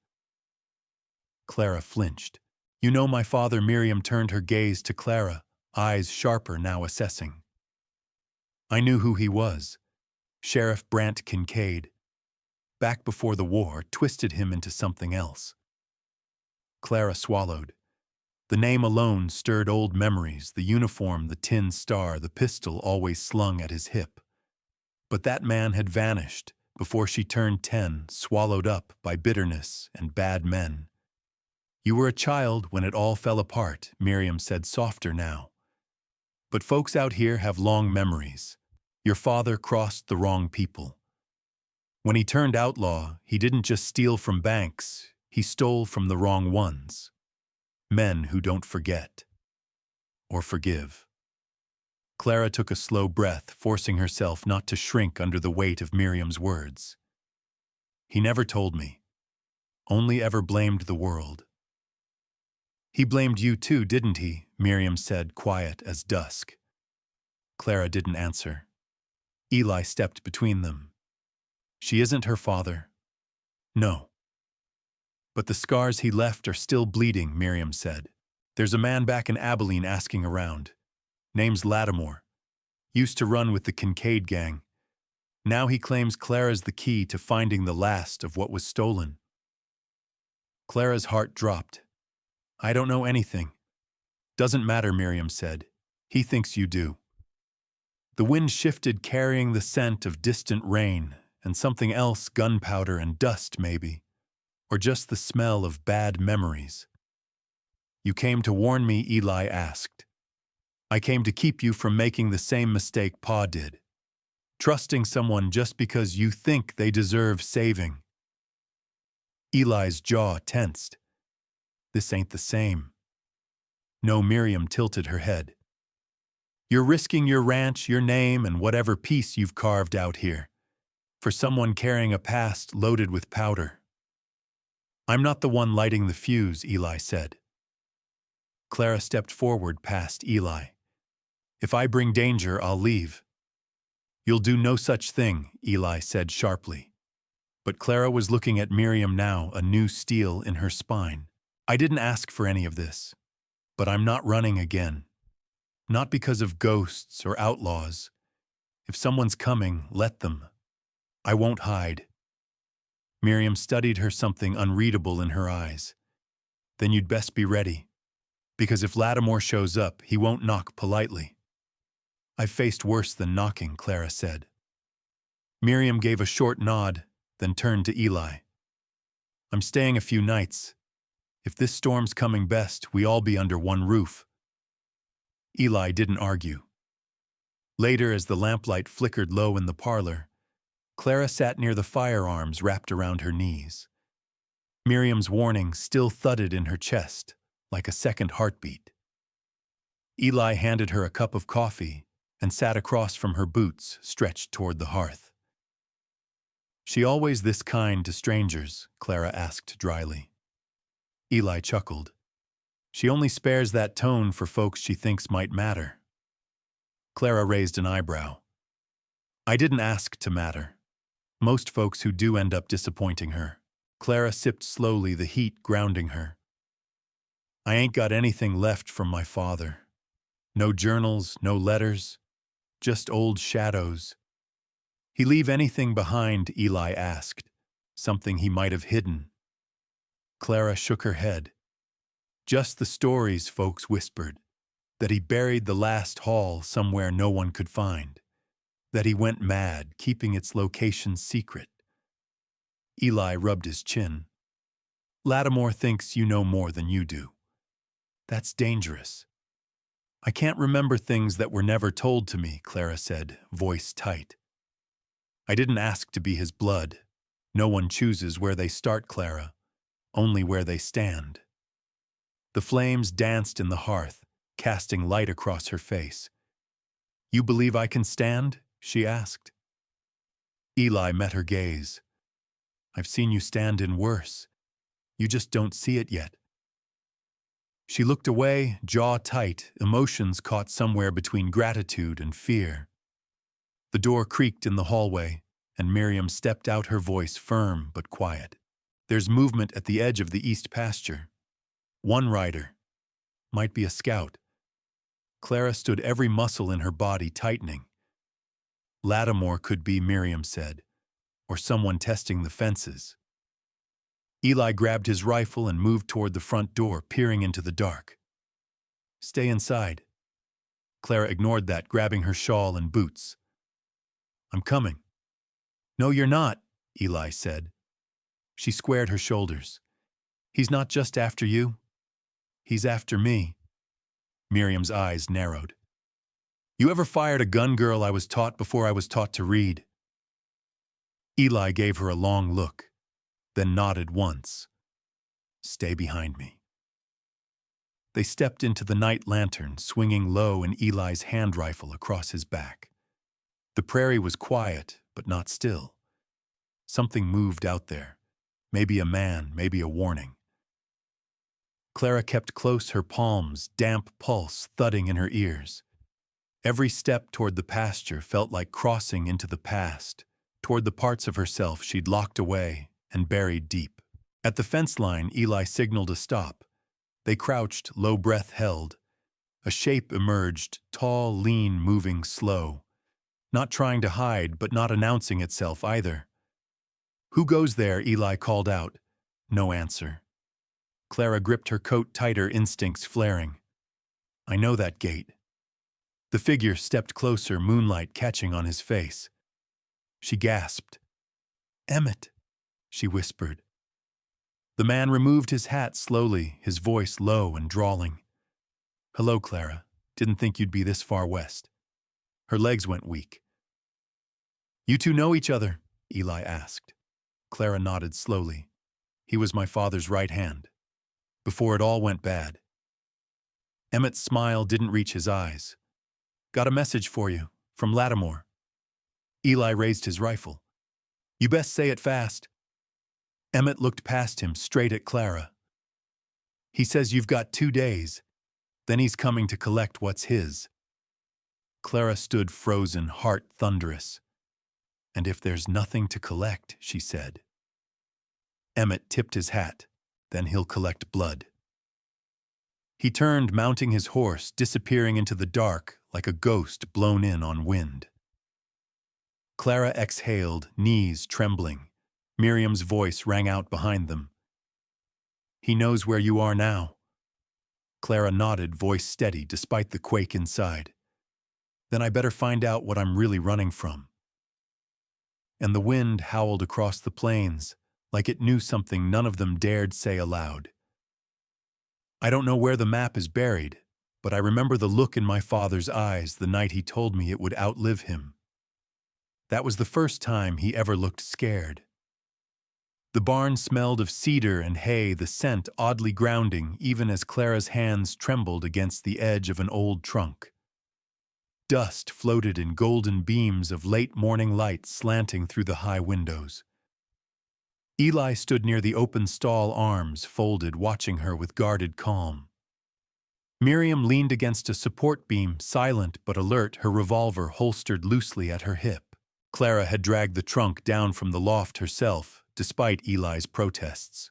Speaker 1: Clara flinched. You know my father, Miriam turned her gaze to Clara, eyes sharper now assessing. I knew who he was. Sheriff Brant Kincaid. Back before the war, twisted him into something else. Clara swallowed. The name alone stirred old memories, the uniform, the tin star, the pistol always slung at his hip. But that man had vanished before she turned 10, swallowed up by bitterness and bad men. You were a child when it all fell apart, Miriam said, softer now. But folks out here have long memories. Your father crossed the wrong people. When he turned outlaw, he didn't just steal from banks, he stole from the wrong ones. Men who don't forget. Or forgive. Clara took a slow breath, forcing herself not to shrink under the weight of Miriam's words. He never told me. Only ever blamed the world. He blamed you too, didn't he? Miriam said, quiet as dusk. Clara didn't answer. Eli stepped between them. She isn't her father. No. But the scars he left are still bleeding, Miriam said. There's a man back in Abilene asking around. Name's Lattimore. Used to run with the Kincaid gang. Now he claims Clara's the key to finding the last of what was stolen. Clara's heart dropped. I don't know anything. Doesn't matter, Miriam said. He thinks you do. The wind shifted, carrying the scent of distant rain and something else, gunpowder and dust maybe, or just the smell of bad memories. You came to warn me, Eli asked. I came to keep you from making the same mistake Pa did. Trusting someone just because you think they deserve saving. Eli's jaw tensed. This ain't the same. No, Miriam tilted her head. You're risking your ranch, your name, and whatever peace you've carved out here, for someone carrying a past loaded with powder. I'm not the one lighting the fuse, Eli said. Clara stepped forward past Eli. If I bring danger, I'll leave. You'll do no such thing, Eli said sharply. But Clara was looking at Miriam now, a new steel in her spine. I didn't ask for any of this, but I'm not running again. Not because of ghosts or outlaws. If someone's coming, let them. I won't hide. Miriam studied her, something unreadable in her eyes. Then you'd best be ready. Because if Lattimore shows up, he won't knock politely. I've faced worse than knocking, Clara said. Miriam gave a short nod, then turned to Eli. I'm staying a few nights. If this storm's coming best, we all be under one roof. Eli didn't argue. Later, as the lamplight flickered low in the parlor, Clara sat near the firearms wrapped around her knees. Miriam's warning still thudded in her chest, like a second heartbeat. Eli handed her a cup of coffee and sat across from her, boots stretched toward the hearth. She always this kind to strangers? Clara asked dryly. Eli chuckled. She only spares that tone for folks she thinks might matter. Clara raised an eyebrow. I didn't ask to matter. Most folks who do end up disappointing her. Clara sipped slowly, the heat grounding her. I ain't got anything left from my father. No journals, no letters, just old shadows. He leave anything behind? Eli asked. Something he might have hidden. Clara shook her head. Just the stories, folks whispered. That he buried the last haul somewhere no one could find. That he went mad, keeping its location secret. Eli rubbed his chin. Lattimore thinks you know more than you do. That's dangerous. I can't remember things that were never told to me, Clara said, voice tight. I didn't ask to be his blood. No one chooses where they start, Clara, only where they stand. The flames danced in the hearth, casting light across her face. You believe I can stand? She asked. Eli met her gaze. I've seen you stand in worse. You just don't see it yet. She looked away, jaw tight, emotions caught somewhere between gratitude and fear. The door creaked in the hallway, and Miriam stepped out, her voice firm but quiet. There's movement at the edge of the east pasture. One rider. Might be a scout. Clara stood, every muscle in her body tightening. Lattimore could be, Miriam said, or someone testing the fences. Eli grabbed his rifle and moved toward the front door, peering into the dark. Stay inside. Clara ignored that, grabbing her shawl and boots. I'm coming. No, you're not, Eli said. She squared her shoulders. He's not just after you. He's after me. Miriam's eyes narrowed. You ever fired a gun, girl? I was taught before I was taught to read. Eli gave her a long look, then nodded once. Stay behind me. They stepped into the night lantern, swinging low in Eli's hand rifle across his back. The prairie was quiet, but not still. Something moved out there. Maybe a man, maybe a warning. Clara kept close, her palms, damp pulse thudding in her ears. Every step toward the pasture felt like crossing into the past, toward the parts of herself she'd locked away and buried deep. At the fence line, Eli signaled a stop. They crouched, low breath held. A shape emerged, tall, lean, moving slow. Not trying to hide, but not announcing itself either. Who goes there? Eli called out. No answer. Clara gripped her coat tighter, instincts flaring. I know that gate. The figure stepped closer, moonlight catching on his face. She gasped. Emmett, she whispered. The man removed his hat slowly, his voice low and drawling. Hello, Clara. Didn't think you'd be this far west. Her legs went weak. You two know each other? Eli asked. Clara nodded slowly. He was my father's right hand. Before it all went bad. Emmett's smile didn't reach his eyes. Got a message for you, from Lattimore. Eli raised his rifle. You best say it fast. Emmett looked past him, straight at Clara. He says you've got 2 days. Then he's coming to collect what's his. Clara stood frozen, heart thunderous. And if there's nothing to collect, she said. Emmett tipped his hat. Then he'll collect blood. He turned, mounting his horse, disappearing into the dark like a ghost blown in on wind. Clara exhaled, knees trembling. Miriam's voice rang out behind them. He knows where you are now. Clara nodded, voice steady despite the quake inside. Then I better find out what I'm really running from. And the wind howled across the plains, like it knew something none of them dared say aloud. I don't know where the map is buried, but I remember the look in my father's eyes the night he told me it would outlive him. That was the first time he ever looked scared. The barn smelled of cedar and hay, the scent oddly grounding even as Clara's hands trembled against the edge of an old trunk. Dust floated in golden beams of late morning light slanting through the high windows. Eli stood near the open stall, arms folded, watching her with guarded calm. Miriam leaned against a support beam, silent but alert, her revolver holstered loosely at her hip. Clara had dragged the trunk down from the loft herself, despite Eli's protests.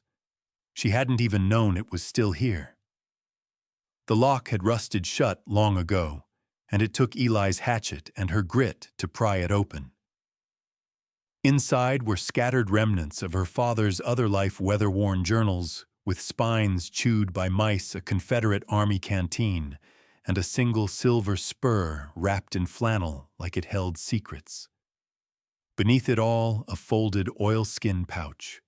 Speaker 1: She hadn't even known it was still here. The lock had rusted shut long ago, and it took Eli's hatchet and her grit to pry it open. Inside were scattered remnants of her father's other life weather-worn journals, with spines chewed by mice, a Confederate Army canteen, and a single silver spur wrapped in flannel like it held secrets. Beneath it all, a folded oilskin pouch.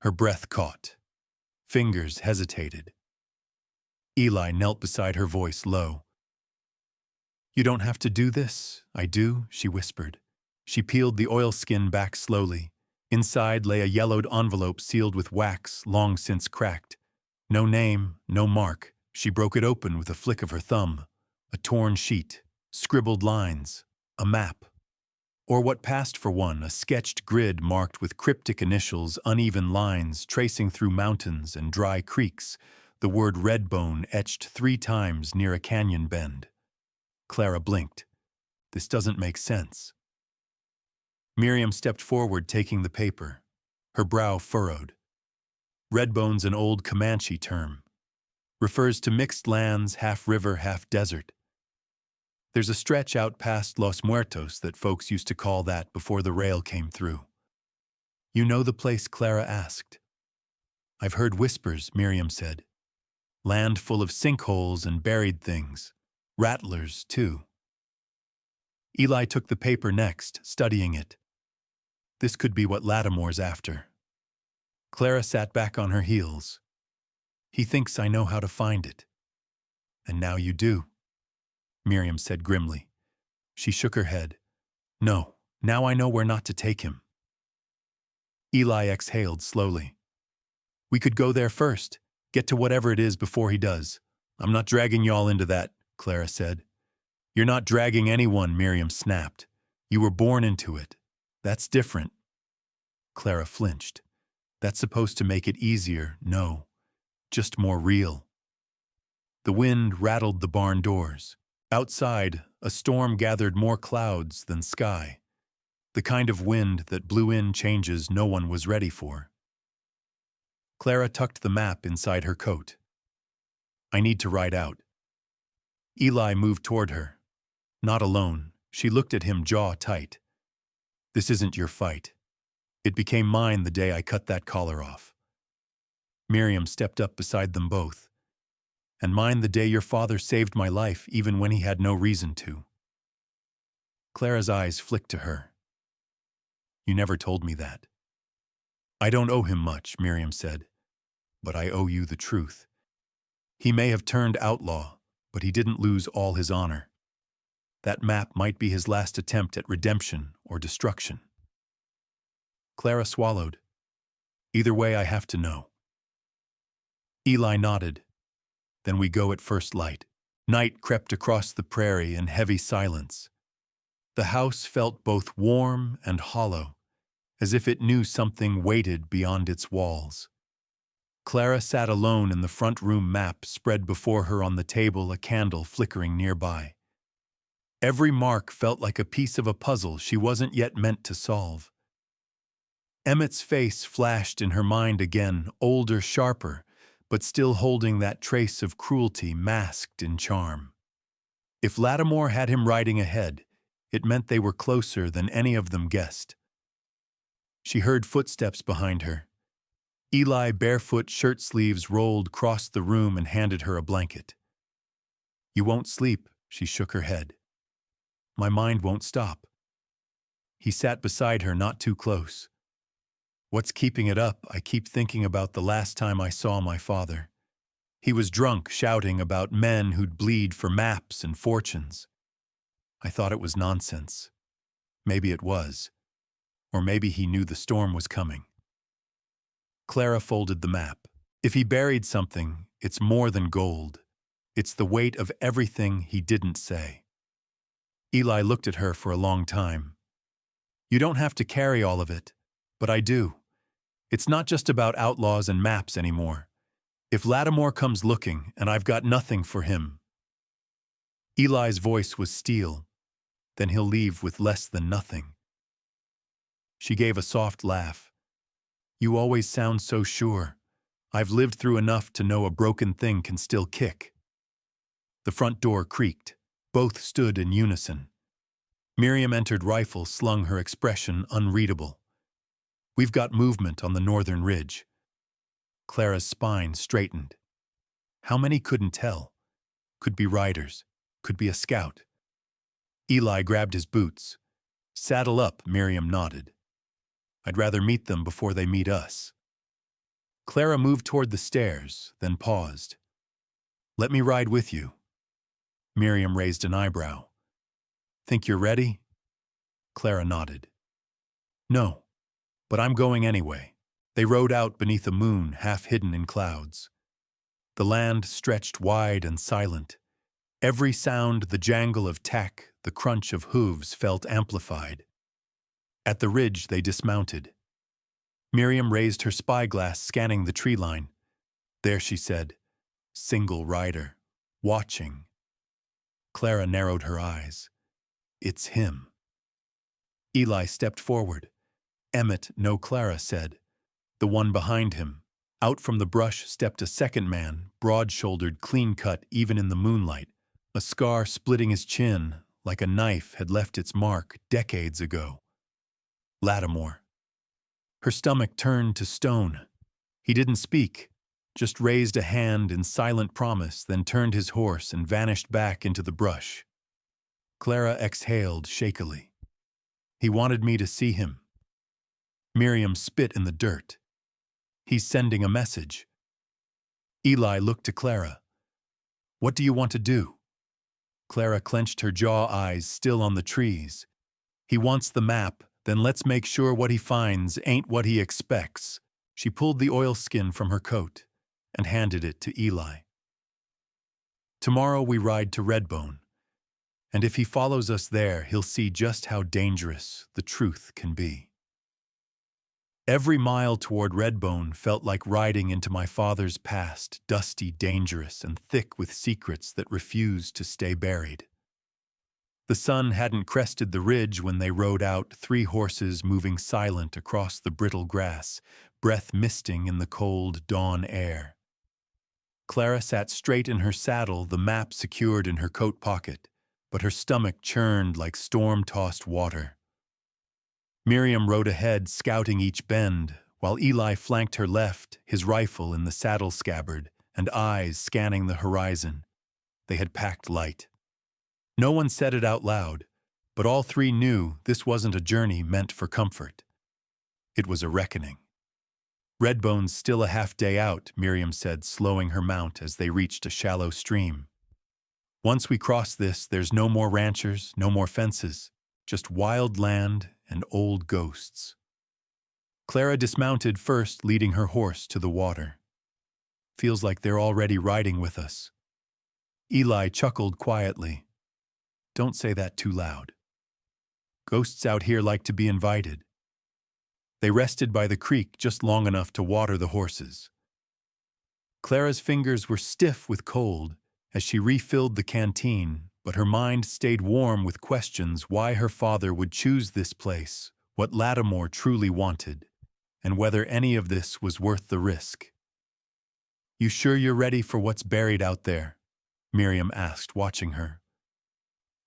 Speaker 1: Her breath caught. Fingers hesitated. Eli knelt beside her, voice low. You don't have to do this. I do, she whispered. She peeled the oilskin back slowly. Inside lay a yellowed envelope sealed with wax, long since cracked. No name, no mark. She broke it open with a flick of her thumb. A torn sheet, scribbled lines, a map. Or what passed for one, a sketched grid marked with cryptic initials, uneven lines tracing through mountains and dry creeks, the word Redbone etched 3 times near a canyon bend. Clara blinked. This doesn't make sense. Miriam stepped forward, taking the paper. Her brow furrowed. Redbone's an old Comanche term. Refers to mixed lands, half river, half desert. There's a stretch out past Los Muertos that folks used to call that before the rail came through. You know the place? Clara asked. I've heard whispers, Miriam said. Land full of sinkholes and buried things. Rattlers, too. Eli took the paper next, studying it. This could be what Lattimore's after. Clara sat back on her heels. He thinks I know how to find it. And now you do, Miriam said grimly. She shook her head. No, now I know where not to take him. Eli exhaled slowly. We could go there first, get to whatever it is before he does. I'm not dragging y'all into that, Clara said. You're not dragging anyone, Miriam snapped. You were born into it. That's different. Clara flinched. That's supposed to make it easier. No, just more real. The wind rattled the barn doors. Outside, a storm gathered more clouds than sky. The kind of wind that blew in changes no one was ready for. Clara tucked the map inside her coat. I need to ride out. Eli moved toward her. Not alone. She looked at him, jaw tight. This isn't your fight. It became mine the day I cut that collar off. Miriam stepped up beside them both. And mine the day your father saved my life even when he had no reason to. Clara's eyes flicked to her. You never told me that. I don't owe him much, Miriam said, but I owe you the truth. He may have turned outlaw, but he didn't lose all his honor. That map might be his last attempt at redemption or destruction. Clara swallowed. Either way, I have to know. Eli nodded. Then we go at first light. Night crept across the prairie in heavy silence. The house felt both warm and hollow, as if it knew something waited beyond its walls. Clara sat alone in the front room, map spread before her on the table, a candle flickering nearby. Every mark felt like a piece of a puzzle she wasn't yet meant to solve. Emmett's face flashed in her mind again, older, sharper, but still holding that trace of cruelty masked in charm. If Lattimore had him riding ahead, it meant they were closer than any of them guessed. She heard footsteps behind her. Eli, barefoot, shirt sleeves rolled, crossed the room and handed her a blanket. You won't sleep, she shook her head. My mind won't stop. He sat beside her, not too close. What's keeping it up? I keep thinking about the last time I saw my father. He was drunk, shouting about men who'd bleed for maps and fortunes. I thought it was nonsense. Maybe it was. Or maybe he knew the storm was coming. Clara folded the map. If he buried something, it's more than gold. It's the weight of everything he didn't say. Eli looked at her for a long time. You don't have to carry all of it, but I do. It's not just about outlaws and maps anymore. If Lattimore comes looking and I've got nothing for him. Eli's voice was steel. Then he'll leave with less than nothing. She gave a soft laugh. You always sound so sure. I've lived through enough to know a broken thing can still kick. The front door creaked. Both stood in unison. Miriam entered, rifle slung, her expression unreadable. We've got movement on the northern ridge. Clara's spine straightened. How many couldn't tell? Could be riders. Could be a scout. Eli grabbed his boots. Saddle up, Miriam nodded. I'd rather meet them before they meet us. Clara moved toward the stairs, then paused. Let me ride with you. Miriam raised an eyebrow. Think you're ready? Clara nodded. No, but I'm going anyway. They rode out beneath a moon half hidden in clouds. The land stretched wide and silent. Every sound, the jangle of tack, the crunch of hooves, felt amplified. At the ridge, they dismounted. Miriam raised her spyglass, scanning the tree line. There, she said, single rider, watching. Clara narrowed her eyes. It's him. Eli stepped forward. Emmett, no, Clara said. The one behind him. Out from the brush stepped a second man, broad-shouldered, clean-cut even in the moonlight, a scar splitting his chin like a knife had left its mark decades ago. Lattimore. Her stomach turned to stone. He didn't speak, just raised a hand in silent promise, then turned his horse and vanished back into the brush. Clara exhaled shakily. He wanted me to see him. Miriam spit in the dirt. He's sending a message. Eli looked to Clara. What do you want to do? Clara clenched her jaw, eyes still on the trees. He wants the map, then let's make sure what he finds ain't what he expects. She pulled the oilskin from her coat and handed it to Eli. Tomorrow we ride to Redbone, and if he follows us there, he'll see just how dangerous the truth can be. Every mile toward Redbone felt like riding into my father's past, dusty, dangerous, and thick with secrets that refused to stay buried. The sun hadn't crested the ridge when they rode out, 3 horses moving silent across the brittle grass, breath misting in the cold dawn air. Clara sat straight in her saddle, the map secured in her coat pocket, but her stomach churned like storm-tossed water. Miriam rode ahead, scouting each bend, while Eli flanked her left, his rifle in the saddle scabbard and eyes scanning the horizon. They had packed light. No one said it out loud, but all three knew this wasn't a journey meant for comfort. It was a reckoning. Redbone's still a half-day out, Miriam said, slowing her mount as they reached a shallow stream. Once we cross this, there's no more ranchers, no more fences, just wild land and old ghosts. Clara dismounted first, leading her horse to the water. Feels like they're already riding with us. Eli chuckled quietly. Don't say that too loud. Ghosts out here like to be invited. They rested by the creek just long enough to water the horses. Clara's fingers were stiff with cold as she refilled the canteen, but her mind stayed warm with questions why her father would choose this place, what Lattimore truly wanted, and whether any of this was worth the risk. You sure you're ready for what's buried out there? Miriam asked, watching her.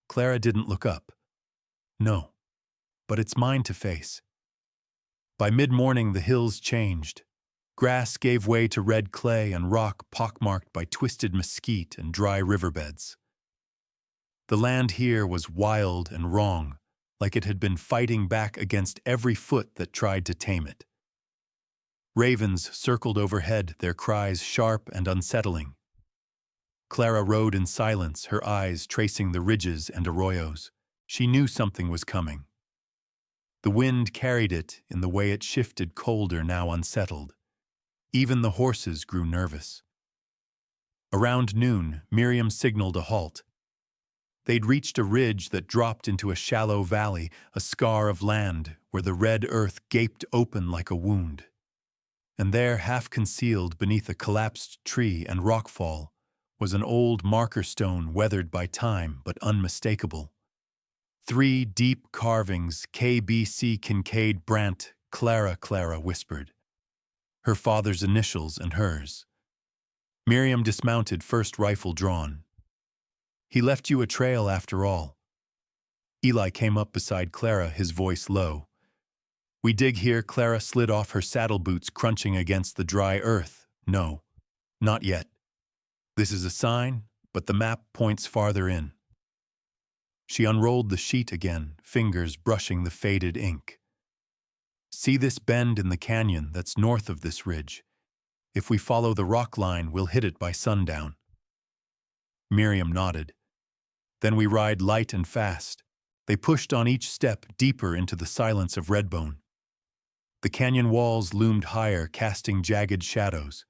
Speaker 1: Clara didn't look up. No, but it's mine to face. By mid-morning, the hills changed. Grass gave way to red clay and rock pockmarked by twisted mesquite and dry riverbeds. The land here was wild and wrong, like it had been fighting back against every foot that tried to tame it. Ravens circled overhead, their cries sharp and unsettling. Clara rode in silence, her eyes tracing the ridges and arroyos. She knew something was coming. The wind carried it in the way it shifted colder, now unsettled. Even the horses grew nervous. Around noon, Miriam signaled a halt. They'd reached a ridge that dropped into a shallow valley, a scar of land where the red earth gaped open like a wound. And there, half concealed beneath a collapsed tree and rockfall, was an old marker stone weathered by time but unmistakable. 3 deep carvings, KBC Kincaid Brant, Clara, Clara whispered. Her father's initials and hers. Miriam dismounted, first rifle drawn. He left you a trail after all. Eli came up beside Clara, his voice low. We dig here. Clara slid off her saddle boots, crunching against the dry earth. No, not yet. This is a sign, but the map points farther in. She unrolled the sheet again, fingers brushing the faded ink. See this bend in the canyon that's north of this ridge? If we follow the rock line, we'll hit it by sundown. Miriam nodded. Then we ride light and fast. They pushed on each step deeper into the silence of Redbone. The canyon walls loomed higher, casting jagged shadows.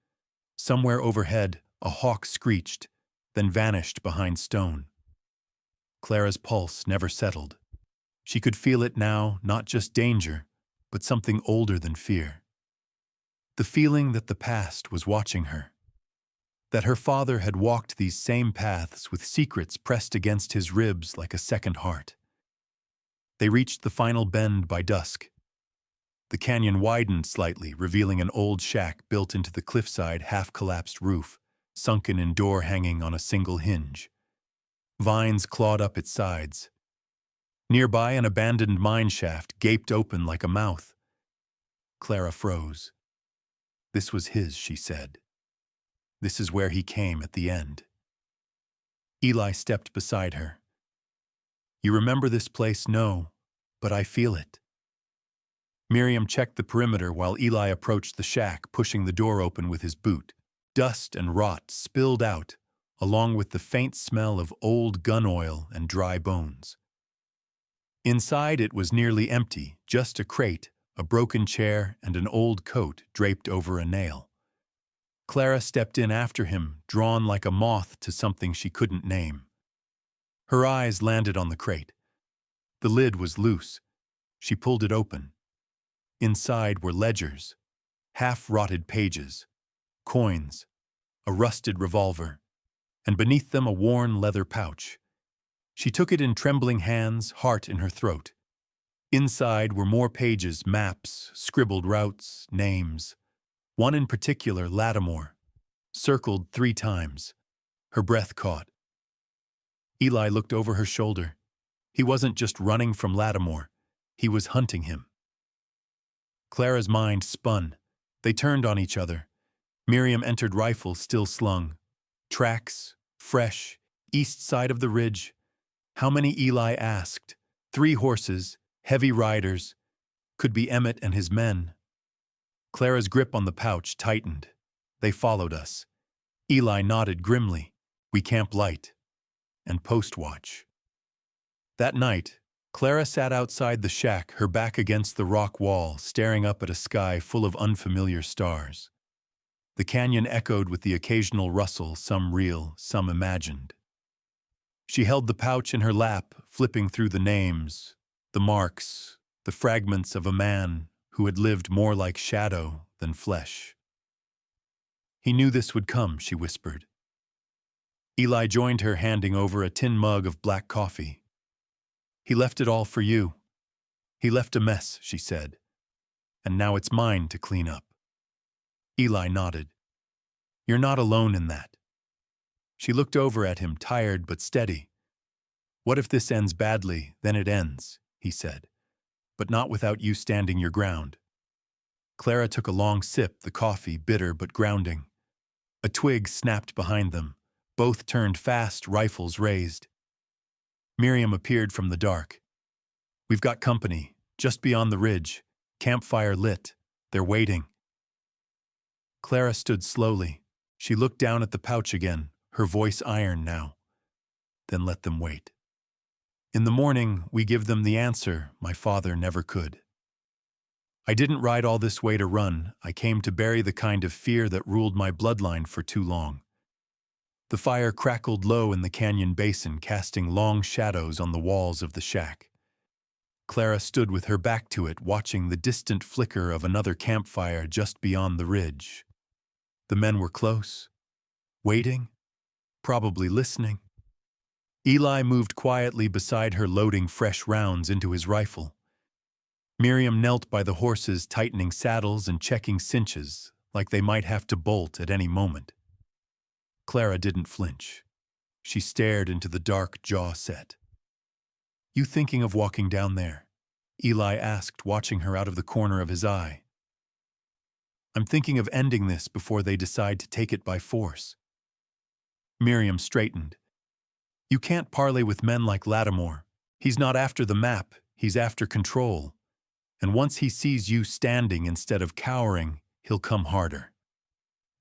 Speaker 1: Somewhere overhead, a hawk screeched, then vanished behind stone. Clara's pulse never settled. She could feel it now, not just danger, but something older than fear. The feeling that the past was watching her. That her father had walked these same paths with secrets pressed against his ribs like a second heart. They reached the final bend by dusk. The canyon widened slightly, revealing an old shack built into the cliffside half-collapsed roof, sunken in door hanging on a single hinge. Vines clawed up its sides. Nearby, an abandoned mine shaft gaped open like a mouth. Clara froze. This was his, she said. This is where he came at the end. Eli stepped beside her. You remember this place? No, but I feel it. Miriam checked the perimeter while Eli approached the shack, pushing the door open with his boot. Dust and rot spilled out, along with the faint smell of old gun oil and dry bones. Inside it was nearly empty, just a crate, a broken chair, and an old coat draped over a nail. Clara stepped in after him, drawn like a moth to something she couldn't name. Her eyes landed on the crate. The lid was loose. She pulled it open. Inside were ledgers, half-rotted pages, coins, a rusted revolver, and beneath them a worn leather pouch. She took it in trembling hands, heart in her throat. Inside were more pages, maps, scribbled routes, names. One in particular, Lattimore, circled 3 times. Her breath caught. Eli looked over her shoulder. He wasn't just running from Lattimore. He was hunting him. Clara's mind spun. They turned on each other. Miriam entered, rifle still slung. Tracks, fresh, east side of the ridge. How many, Eli asked. 3 horses, heavy riders. Could be Emmett and his men. Clara's grip on the pouch tightened. They followed us. Eli nodded grimly. We camp light. And post-watch. That night, Clara sat outside the shack, her back against the rock wall, staring up at a sky full of unfamiliar stars. The canyon echoed with the occasional rustle, some real, some imagined. She held the pouch in her lap, flipping through the names, the marks, the fragments of a man who had lived more like shadow than flesh. He knew this would come, she whispered. Eli joined her, handing over a tin mug of black coffee. He left it all for you. He left a mess, she said. And now it's mine to clean up. Eli nodded. You're not alone in that. She looked over at him, tired but steady. What if this ends badly, then it ends, he said. But not without you standing your ground. Clara took a long sip, the coffee bitter but grounding. A twig snapped behind them. Both turned fast, rifles raised. Miriam appeared from the dark. We've got company, just beyond the ridge. Campfire lit. They're waiting. Clara stood slowly. She looked down at the pouch again, her voice iron now. Then let them wait. In the morning, we give them the answer my father never could. I didn't ride all this way to run. I came to bury the kind of fear that ruled my bloodline for too long. The fire crackled low in the canyon basin, casting long shadows on the walls of the shack. Clara stood with her back to it, watching the distant flicker of another campfire just beyond the ridge. The men were close, waiting, probably listening. Eli moved quietly beside her, loading fresh rounds into his rifle. Miriam knelt by the horses, tightening saddles and checking cinches, like they might have to bolt at any moment. Clara didn't flinch. She stared into the dark, jaw set. You thinking of walking down there? Eli asked, watching her out of the corner of his eye. I'm thinking of ending this before they decide to take it by force. Miriam straightened. You can't parley with men like Lattimore. He's not after the map, he's after control. And once he sees you standing instead of cowering, he'll come harder.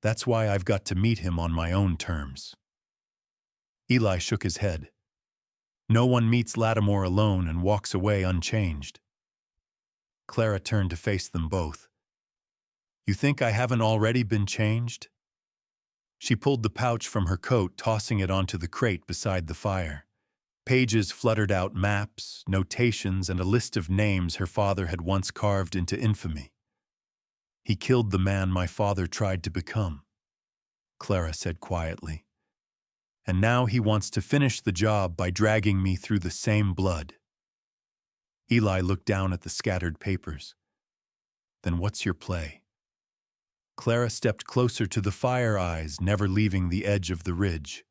Speaker 1: That's why I've got to meet him on my own terms. Eli shook his head. No one meets Lattimore alone and walks away unchanged. Clara turned to face them both. You think I haven't already been changed? She pulled the pouch from her coat, tossing it onto the crate beside the fire. Pages fluttered out, maps, notations, and a list of names her father had once carved into infamy. He killed the man my father tried to become, Clara said quietly. And now he wants to finish the job by dragging me through the same blood. Eli looked down at the scattered papers. Then what's your play? Clara stepped closer to the fire, eyes never leaving the edge of the ridge.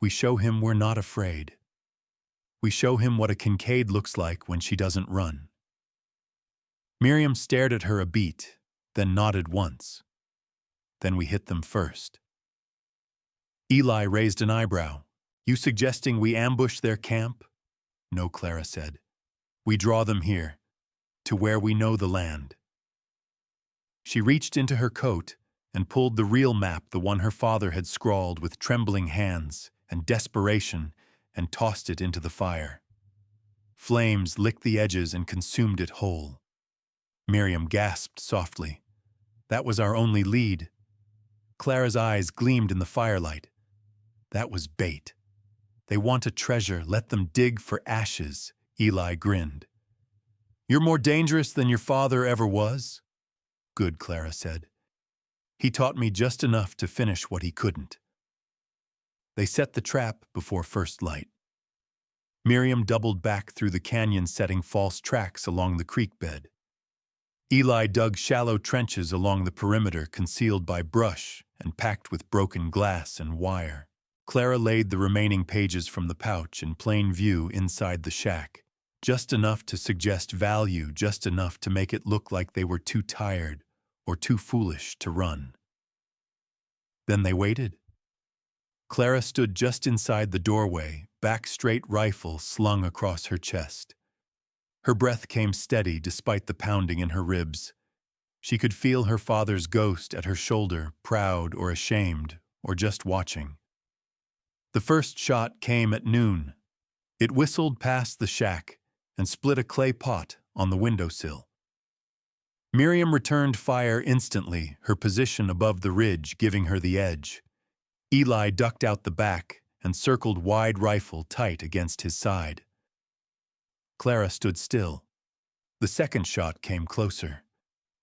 Speaker 1: We show him we're not afraid. We show him what a Kincaid looks like when she doesn't run. Miriam stared at her a beat, then nodded once. Then we hit them first. Eli raised an eyebrow. You suggesting we ambush their camp? No, Clara said. We draw them here, to where we know the land. She reached into her coat and pulled the real map, the one her father had scrawled with trembling hands and desperation, and tossed it into the fire. Flames licked the edges and consumed it whole. Miriam gasped softly. That was our only lead. Clara's eyes gleamed in the firelight. That was bait. They want a treasure, let them dig for ashes, Eli grinned. You're more dangerous than your father ever was? Good, Clara said. He taught me just enough to finish what he couldn't. They set the trap before first light. Miriam doubled back through the canyon, setting false tracks along the creek bed. Eli dug shallow trenches along the perimeter, concealed by brush and packed with broken glass and wire. Clara laid the remaining pages from the pouch in plain view inside the shack. Just enough to suggest value, just enough to make it look like they were too tired or too foolish to run. Then they waited. Clara stood just inside the doorway, back straight, rifle slung across her chest. Her breath came steady despite the pounding in her ribs. She could feel her father's ghost at her shoulder, proud or ashamed, or just watching. The first shot came at noon. It whistled past the shack and split a clay pot on the windowsill. Miriam returned fire instantly, her position above the ridge giving her the edge. Eli ducked out the back and circled wide rifle tight against his side. Clara stood still. The second shot came closer.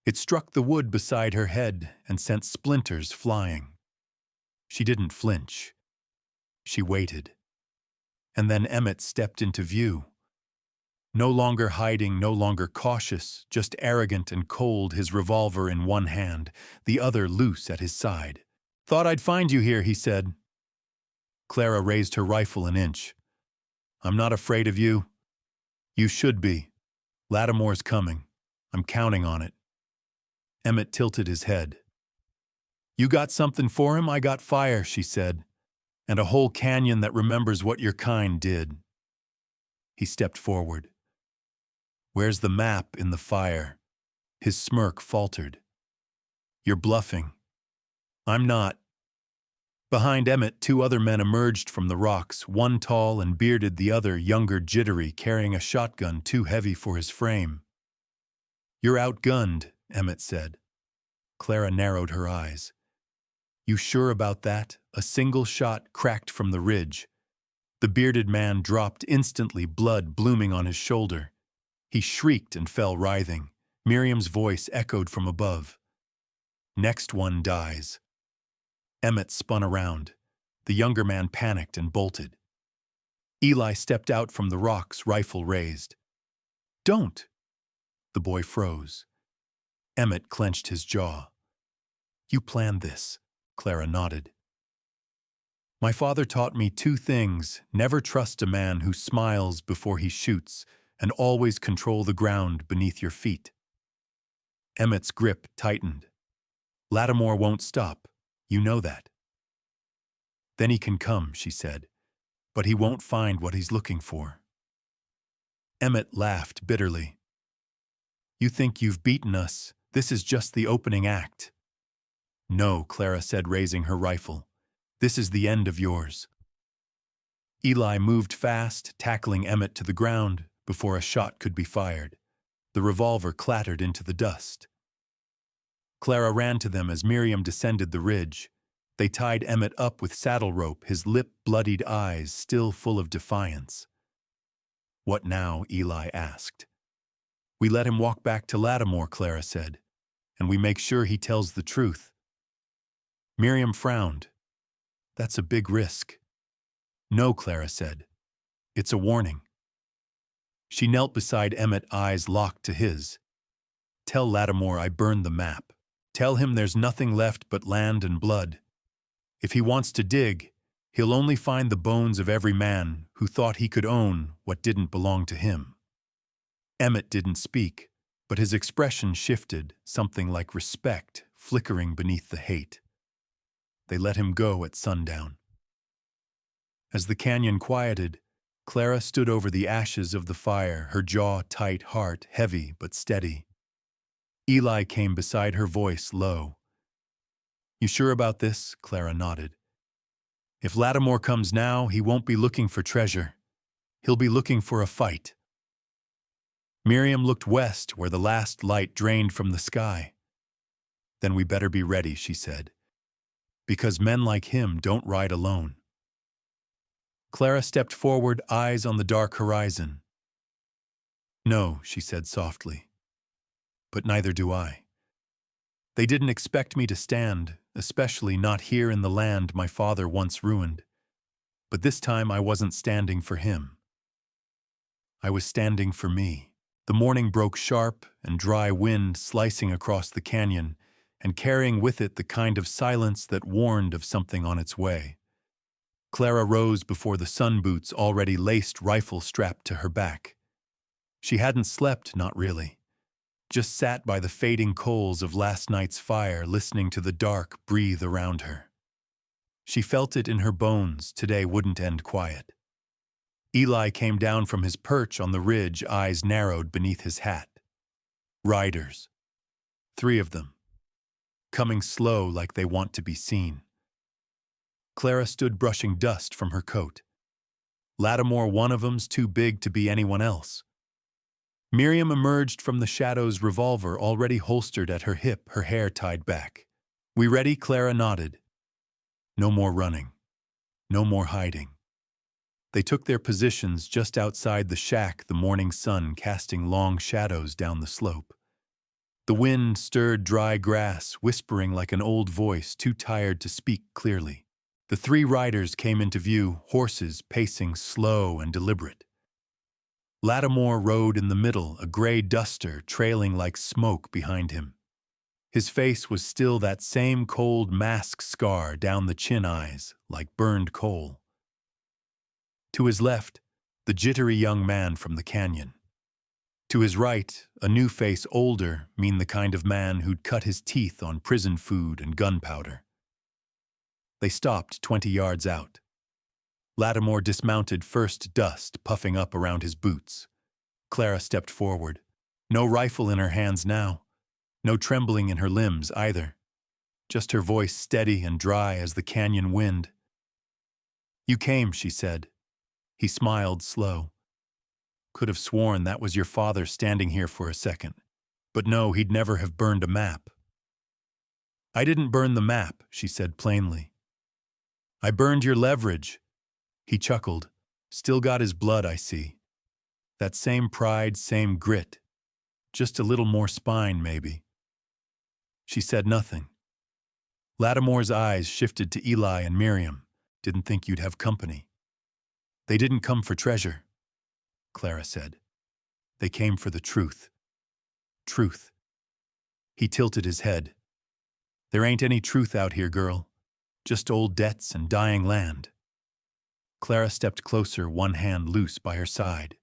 Speaker 1: It struck the wood beside her head and sent splinters flying. She didn't flinch. She waited. And then Emmett stepped into view. No longer hiding, no longer cautious, just arrogant and cold, his revolver in one hand, the other loose at his side. "Thought I'd find you here," he said. Clara raised her rifle an inch. "I'm not afraid of you." "You should be. Lattimore's coming. I'm counting on it." Emmett tilted his head. "You got something for him? I got fire," she said, "and a whole canyon that remembers what your kind did." He stepped forward. "Where's the map in the fire?" His smirk faltered. "You're bluffing." "I'm not." Behind Emmett, two other men emerged from the rocks, one tall and bearded, the other younger, jittery, carrying a shotgun too heavy for his frame. "You're outgunned," Emmett said. Clara narrowed her eyes. "You sure about that?" A single shot cracked from the ridge. The bearded man dropped instantly, blood blooming on his shoulder. He shrieked and fell writhing. Miriam's voice echoed from above. "Next one dies." Emmett spun around. The younger man panicked and bolted. Eli stepped out from the rocks, rifle raised. "Don't!" The boy froze. Emmett clenched his jaw. "You planned this," Clara nodded. "My father taught me two things: never trust a man who smiles before he shoots, and always control the ground beneath your feet." Emmett's grip tightened. "Lattimore won't stop. You know that." "Then he can come," she said, "but he won't find what he's looking for." Emmett laughed bitterly. "You think you've beaten us? This is just the opening act." "No," Clara said, raising her rifle. "This is the end of yours." Eli moved fast, tackling Emmett to the ground before a shot could be fired. The revolver clattered into the dust. Clara ran to them as Miriam descended the ridge. They tied Emmett up with saddle rope, his lip-bloodied eyes still full of defiance. "What now?" Eli asked. "We let him walk back to Lattimore," Clara said, "and we make sure he tells the truth." Miriam frowned. "That's a big risk." "No," Clara said. "It's a warning." She knelt beside Emmett, eyes locked to his. "Tell Lattimore I burned the map. Tell him there's nothing left but land and blood. If he wants to dig, he'll only find the bones of every man who thought he could own what didn't belong to him." Emmett didn't speak, but his expression shifted, something like respect flickering beneath the hate. They let him go at sundown. As the canyon quieted, Clara stood over the ashes of the fire, her jaw tight, heart heavy but steady. Eli came beside her, voice low. "You sure about this?" Clara nodded. "If Lattimore comes now, he won't be looking for treasure. He'll be looking for a fight." Miriam looked west, where the last light drained from the sky. "Then we better be ready," she said, "because men like him don't ride alone." Clara stepped forward, eyes on the dark horizon. "No," she said softly, "but neither do I. They didn't expect me to stand, especially not here in the land my father once ruined. But this time I wasn't standing for him. I was standing for me." The morning broke, sharp and dry wind slicing across the canyon and carrying with it the kind of silence that warned of something on its way. Clara rose before the sun boots, already laced, rifle strapped to her back. She hadn't slept, not really. Just sat by the fading coals of last night's fire, listening to the dark breathe around her. She felt it in her bones, today wouldn't end quiet. Eli came down from his perch on the ridge, eyes narrowed beneath his hat. Riders. 3 of them. Coming slow like they want to be seen. Clara stood brushing dust from her coat. Lattimore, one of 'em's too big to be anyone else. Miriam emerged from the shadows, revolver already holstered at her hip, her hair tied back. We ready? Clara nodded. No more running. No more hiding. They took their positions just outside the shack, the morning sun casting long shadows down the slope. The wind stirred dry grass, whispering like an old voice too tired to speak clearly. The 3 riders came into view, horses pacing slow and deliberate. Lattimore rode in the middle, a gray duster trailing like smoke behind him. His face was still that same cold mask scar down the chin, eyes like burned coal. To his left, the jittery young man from the canyon. To his right, a new face, older, mean the kind of man who'd cut his teeth on prison food and gunpowder. They stopped 20 yards out. Lattimore dismounted first, dust puffing up around his boots. Clara stepped forward. No rifle in her hands now. No trembling in her limbs either. Just her voice steady and dry as the canyon wind. You came, she said. He smiled slow. Could have sworn that was your father standing here for a second. But no, he'd never have burned a map. I didn't burn the map, she said plainly. I burned your leverage. He chuckled. Still got his blood, I see. That same pride, same grit. Just a little more spine, maybe. She said nothing. Lattimore's eyes shifted to Eli and Miriam. Didn't think you'd have company. They didn't come for treasure, Clara said. They came for the truth. Truth. He tilted his head. There ain't any truth out here, girl. Just old debts and dying land. Clara stepped closer, one hand loose by her side.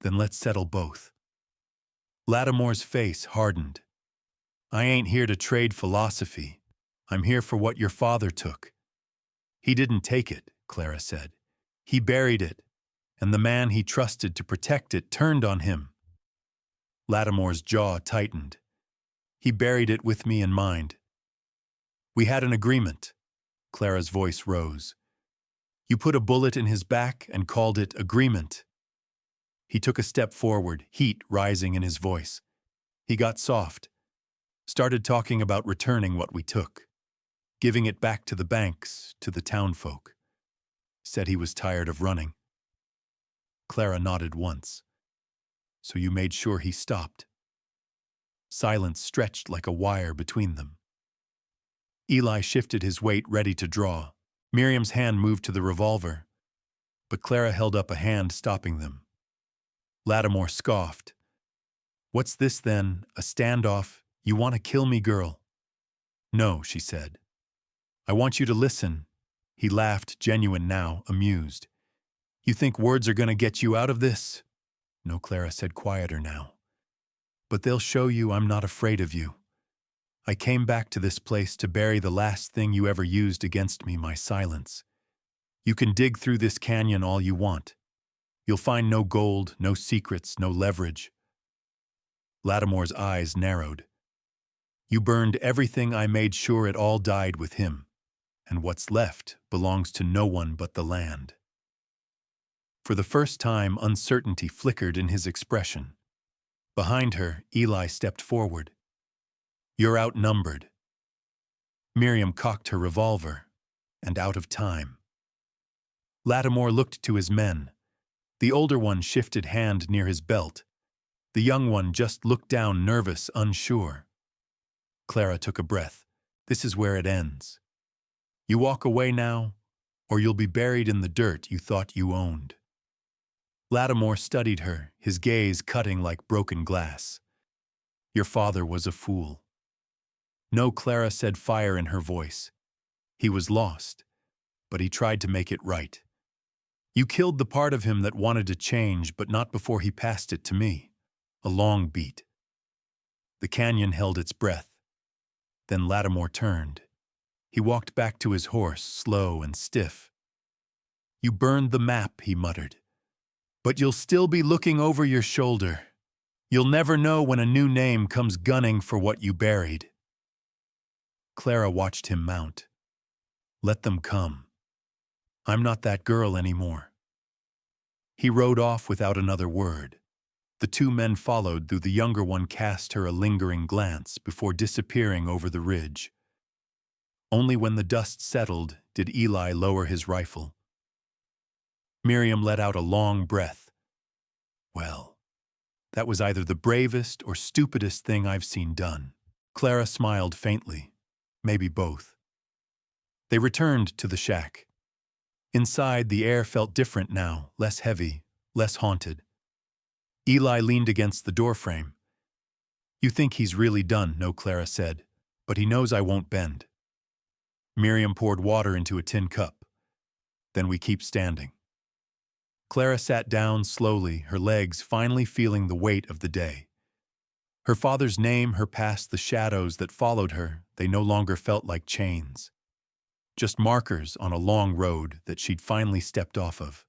Speaker 1: Then let's settle both. Lattimore's face hardened. I ain't here to trade philosophy. I'm here for what your father took. He didn't take it, Clara said. He buried it, and the man he trusted to protect it turned on him. Lattimore's jaw tightened. He buried it with me in mind. We had an agreement. Clara's voice rose. You put a bullet in his back and called it agreement. He took a step forward, heat rising in his voice. He got soft. Started talking about returning what we took. Giving it back to the banks, to the townfolk. Said he was tired of running. Clara nodded once. So you made sure he stopped. Silence stretched like a wire between them. Eli shifted his weight, ready to draw. Miriam's hand moved to the revolver, but Clara held up a hand, stopping them. Lattimore scoffed. What's this then, a standoff? You want to kill me, girl? No, she said. I want you to listen. He laughed, genuine now, amused. You think words are going to get you out of this? No, Clara said, quieter now. But they'll show you I'm not afraid of you. I came back to this place to bury the last thing you ever used against me, my silence. You can dig through this canyon all you want. You'll find no gold, no secrets, no leverage. Lattimore's eyes narrowed. You burned everything I made sure it all died with him, and what's left belongs to no one but the land. For the first time, uncertainty flickered in his expression. Behind her, Eli stepped forward. You're outnumbered. Miriam cocked her revolver, and out of time. Lattimore looked to his men. The older one shifted hand near his belt. The young one just looked down, nervous, unsure. Clara took a breath. This is where it ends. You walk away now, or you'll be buried in the dirt you thought you owned. Lattimore studied her, his gaze cutting like broken glass. Your father was a fool. No, Clara said, fire in her voice. He was lost, but he tried to make it right. You killed the part of him that wanted to change, but not before he passed it to me. A long beat. The canyon held its breath. Then Lattimore turned. He walked back to his horse, slow and stiff. You burned the map, he muttered. But you'll still be looking over your shoulder. You'll never know when a new name comes gunning for what you buried. Clara watched him mount. Let them come. I'm not that girl anymore. He rode off without another word. The two men followed, though the younger one cast her a lingering glance before disappearing over the ridge. Only when the dust settled did Eli lower his rifle. Miriam let out a long breath. Well, that was either the bravest or stupidest thing I've seen done. Clara smiled faintly. Maybe both. They returned to the shack. Inside, the air felt different now, less heavy, less haunted. Eli leaned against the doorframe. You think he's really done, no, Clara said, but he knows I won't bend. Miriam poured water into a tin cup. Then we keep standing. Clara sat down slowly, her legs finally feeling the weight of the day. Her father's name, her past, the shadows that followed her, they no longer felt like chains. Just markers on a long road that she'd finally stepped off of.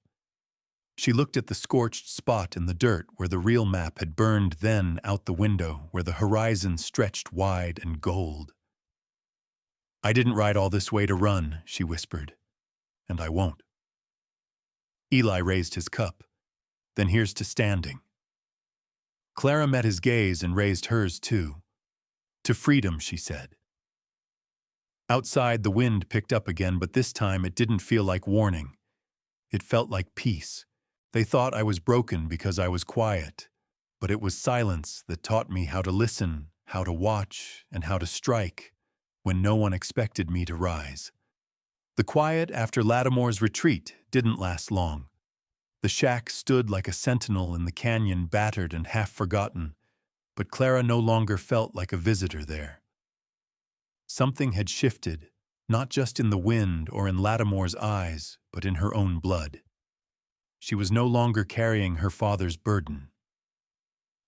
Speaker 1: She looked at the scorched spot in the dirt where the real map had burned, then out the window where the horizon stretched wide and gold. I didn't ride all this way to run, she whispered, and I won't. Eli raised his cup. Then here's to standing. Clara met his gaze and raised hers too. To freedom, she said. Outside, the wind picked up again, but this time it didn't feel like warning. It felt like peace. They thought I was broken because I was quiet, but it was silence that taught me how to listen, how to watch, and how to strike when no one expected me to rise. The quiet after Lattimore's retreat didn't last long. The shack stood like a sentinel in the canyon, battered and half-forgotten, but Clara no longer felt like a visitor there. Something had shifted, not just in the wind or in Lattimore's eyes, but in her own blood. She was no longer carrying her father's burden.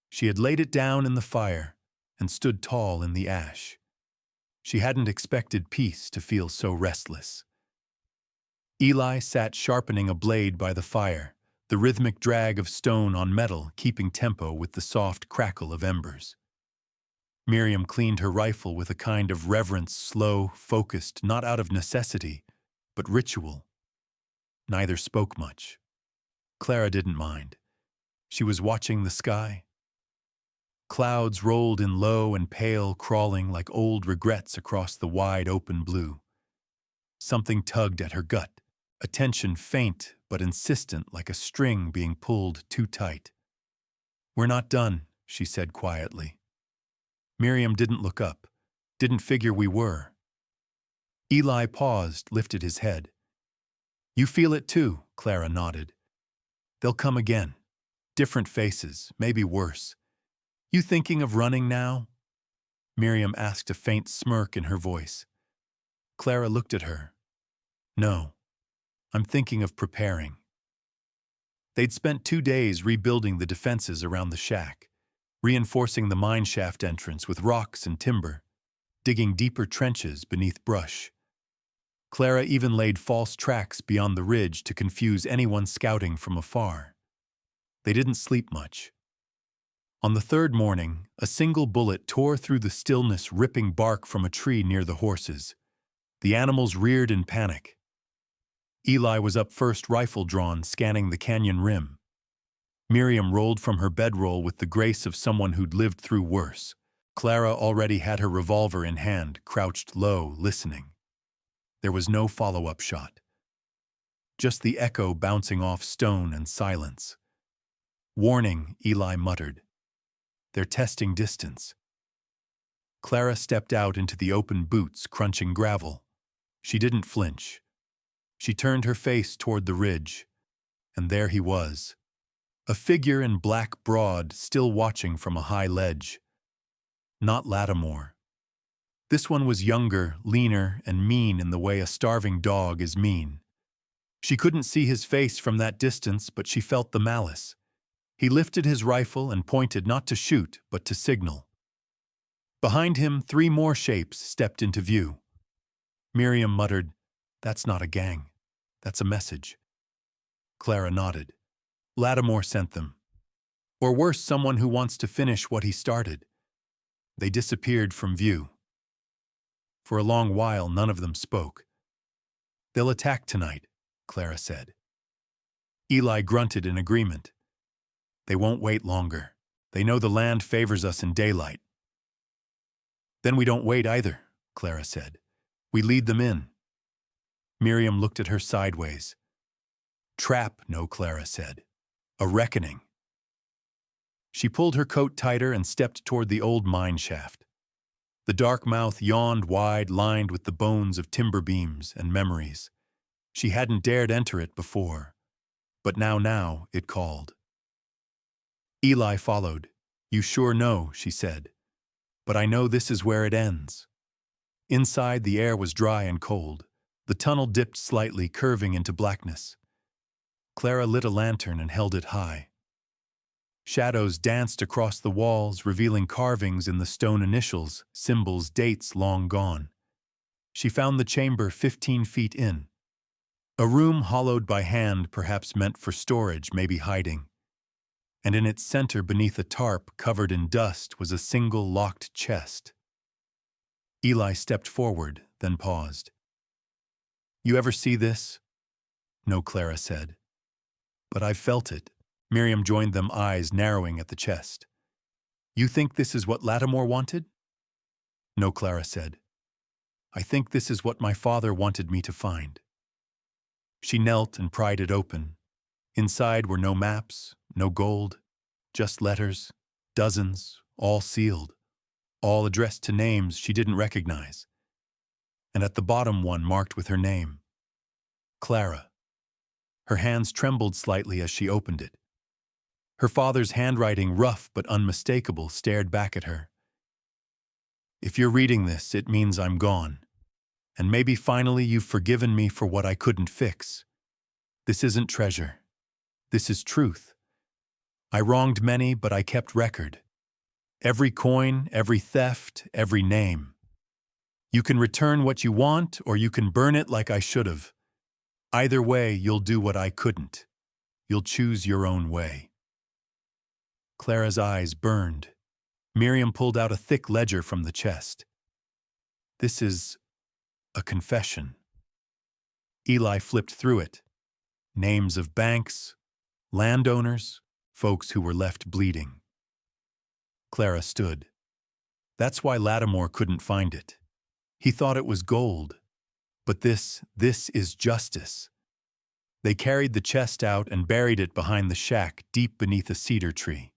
Speaker 1: She had laid it down in the fire and stood tall in the ash. She hadn't expected peace to feel so restless. Eli sat sharpening a blade by the fire, the rhythmic drag of stone on metal keeping tempo with the soft crackle of embers. Miriam cleaned her rifle with a kind of reverence, slow, focused, not out of necessity, but ritual. Neither spoke much. Clara didn't mind. She was watching the sky. Clouds rolled in low and pale, crawling like old regrets across the wide open blue. Something tugged at her gut, a tension faint but insistent, like a string being pulled too tight. We're not done, she said quietly. Miriam didn't look up, didn't figure we were. Eli paused, lifted his head. You feel it too, Clara nodded. They'll come again. Different faces, maybe worse. You thinking of running now? Miriam asked, a faint smirk in her voice. Clara looked at her. No, I'm thinking of preparing. They'd spent 2 days rebuilding the defenses around the shack, reinforcing the mine shaft entrance with rocks and timber, digging deeper trenches beneath brush. Clara even laid false tracks beyond the ridge to confuse anyone scouting from afar. They didn't sleep much. On the third morning, a single bullet tore through the stillness, ripping bark from a tree near the horses. The animals reared in panic. Eli was up first, rifle drawn, scanning the canyon rim. Miriam rolled from her bedroll with the grace of someone who'd lived through worse. Clara already had her revolver in hand, crouched low, listening. There was no follow-up shot. Just the echo bouncing off stone and silence. Warning, Eli muttered. They're testing distance. Clara stepped out into the open, boots crunching gravel. She didn't flinch. She turned her face toward the ridge, and there he was. A figure in black broad, still watching from a high ledge. Not Lattimore. This one was younger, leaner, and mean in the way a starving dog is mean. She couldn't see his face from that distance, but she felt the malice. He lifted his rifle and pointed not to shoot, but to signal. Behind him, 3 more shapes stepped into view. Miriam muttered, "That's not a gang. That's a message." Clara nodded. Lattimore sent them. Or worse, someone who wants to finish what he started. They disappeared from view. For a long while, none of them spoke. "They'll attack tonight," Clara said. Eli grunted in agreement. "They won't wait longer. They know the land favors us in daylight." "Then we don't wait either," Clara said. "We lead them in." Miriam looked at her sideways. "Trap, no," Clara said. "A reckoning." She pulled her coat tighter and stepped toward the old mine shaft. The dark mouth yawned wide, lined with the bones of timber beams and memories. She hadn't dared enter it before, but now it called. Eli followed. "You sure know," she said. "But I know this is where it ends." Inside, the air was dry and cold. The tunnel dipped slightly, curving into blackness. Clara lit a lantern and held it high. Shadows danced across the walls, revealing carvings in the stone initials, symbols, dates long gone. She found the chamber 15 feet in. A room hollowed by hand, perhaps meant for storage, maybe hiding. And in its center, beneath a tarp covered in dust, was a single locked chest. Eli stepped forward, then paused. "You ever see this?" "No," Clara said. "But I've felt it." Miriam joined them, eyes narrowing at the chest. "You think this is what Lattimore wanted?" "No," Clara said. "I think this is what my father wanted me to find." She knelt and pried it open. Inside were no maps, no gold, just letters, dozens, all sealed, all addressed to names she didn't recognize. And at the bottom, one marked with her name, Clara. Her hands trembled slightly as she opened it. Her father's handwriting, rough but unmistakable, stared back at her. "If you're reading this, it means I'm gone. And maybe finally you've forgiven me for what I couldn't fix. This isn't treasure. This is truth. I wronged many, but I kept record. Every coin, every theft, every name. You can return what you want, or you can burn it like I should have. Either way, you'll do what I couldn't. You'll choose your own way." Clara's eyes burned. Miriam pulled out a thick ledger from the chest. "This is a confession." Eli flipped through it. Names of banks, landowners, folks who were left bleeding. Clara stood. "That's why Lattimore couldn't find it. He thought it was gold. But this is justice." They carried the chest out and buried it behind the shack, deep beneath a cedar tree.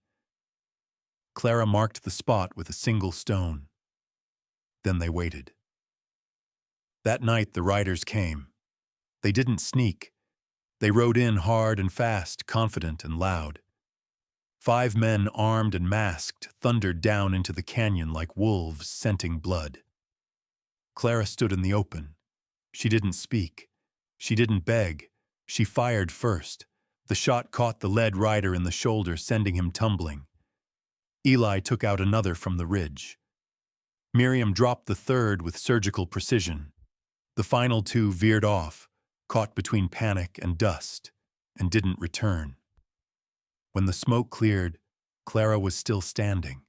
Speaker 1: Clara marked the spot with a single stone. Then they waited. That night the riders came. They didn't sneak. They rode in hard and fast, confident and loud. 5 men, armed and masked, thundered down into the canyon like wolves scenting blood. Clara stood in the open. She didn't speak. She didn't beg. She fired first. The shot caught the lead rider in the shoulder, sending him tumbling. Eli took out another from the ridge. Miriam dropped the third with surgical precision. The final 2 veered off, caught between panic and dust, and didn't return. When the smoke cleared, Clara was still standing.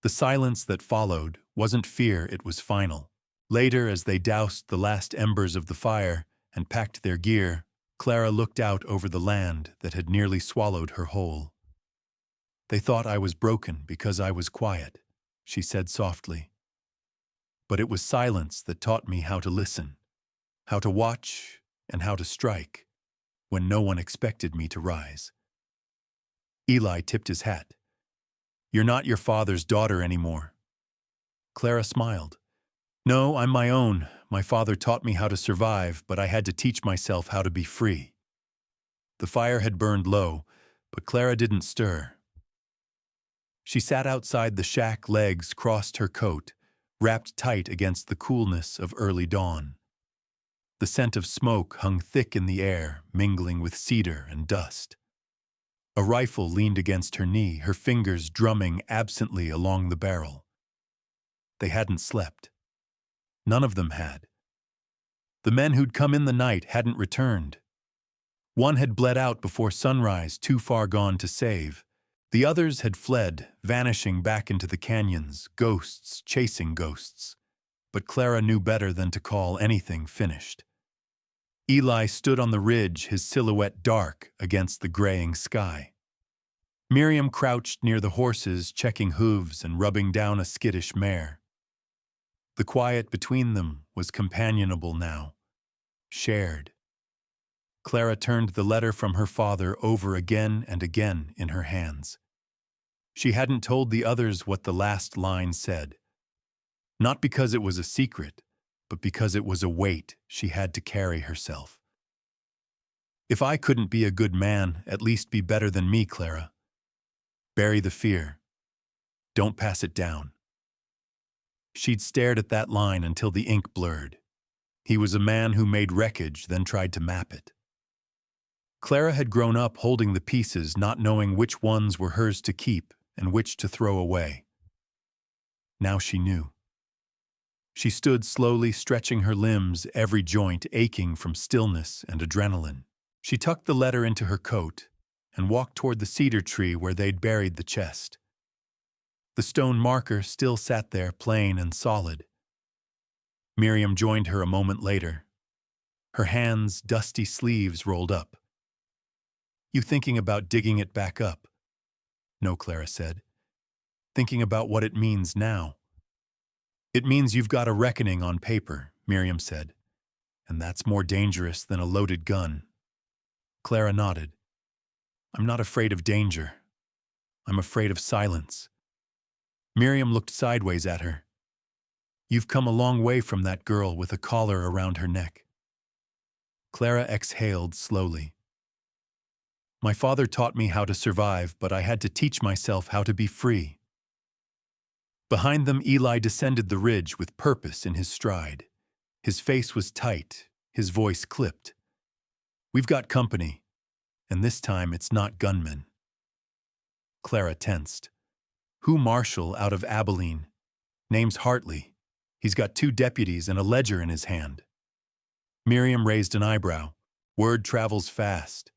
Speaker 1: The silence that followed wasn't fear, it was final. Later, as they doused the last embers of the fire and packed their gear, Clara looked out over the land that had nearly swallowed her whole. "They thought I was broken because I was quiet," she said softly. "But it was silence that taught me how to listen, how to watch, and how to strike, when no one expected me to rise." Eli tipped his hat. "You're not your father's daughter anymore." Clara smiled. "No, I'm my own. My father taught me how to survive, but I had to teach myself how to be free." The fire had burned low, but Clara didn't stir. She sat outside the shack, legs crossed her coat, wrapped tight against the coolness of early dawn. The scent of smoke hung thick in the air, mingling with cedar and dust. A rifle leaned against her knee, her fingers drumming absently along the barrel. They hadn't slept. None of them had. The men who'd come in the night hadn't returned. One had bled out before sunrise, too far gone to save. The others had fled, vanishing back into the canyons, ghosts chasing ghosts. But Clara knew better than to call anything finished. Eli stood on the ridge, his silhouette dark against the graying sky. Miriam crouched near the horses, checking hooves and rubbing down a skittish mare. The quiet between them was companionable now, shared. Clara turned the letter from her father over again and again in her hands. She hadn't told the others what the last line said. Not because it was a secret, but because it was a weight she had to carry herself. If I couldn't be a good man, at least be better than me, Clara. Bury the fear. Don't pass it down. She'd stared at that line until the ink blurred. He was a man who made wreckage, then tried to map it. Clara had grown up holding the pieces, not knowing which ones were hers to keep and which to throw away. Now she knew. She stood slowly, stretching her limbs, every joint aching from stillness and adrenaline. She tucked the letter into her coat and walked toward the cedar tree where they'd buried the chest. The stone marker still sat there, plain and solid. Miriam joined her a moment later, her hands' dusty sleeves rolled up. "You thinking about digging it back up?" "No," Clara said. "Thinking about what it means now." "It means you've got a reckoning on paper," Miriam said. "And that's more dangerous than a loaded gun." Clara nodded. "I'm not afraid of danger. I'm afraid of silence." Miriam looked sideways at her. "You've come a long way from that girl with a collar around her neck." Clara exhaled slowly. "My father taught me how to survive, but I had to teach myself how to be free." Behind them, Eli descended the ridge with purpose in his stride. His face was tight, his voice clipped. "We've got company, and this time it's not gunmen." Clara tensed. "Who Marshall out of Abilene? Name's Hartley. He's got 2 deputies and a ledger in his hand." Miriam raised an eyebrow. "Word travels fast."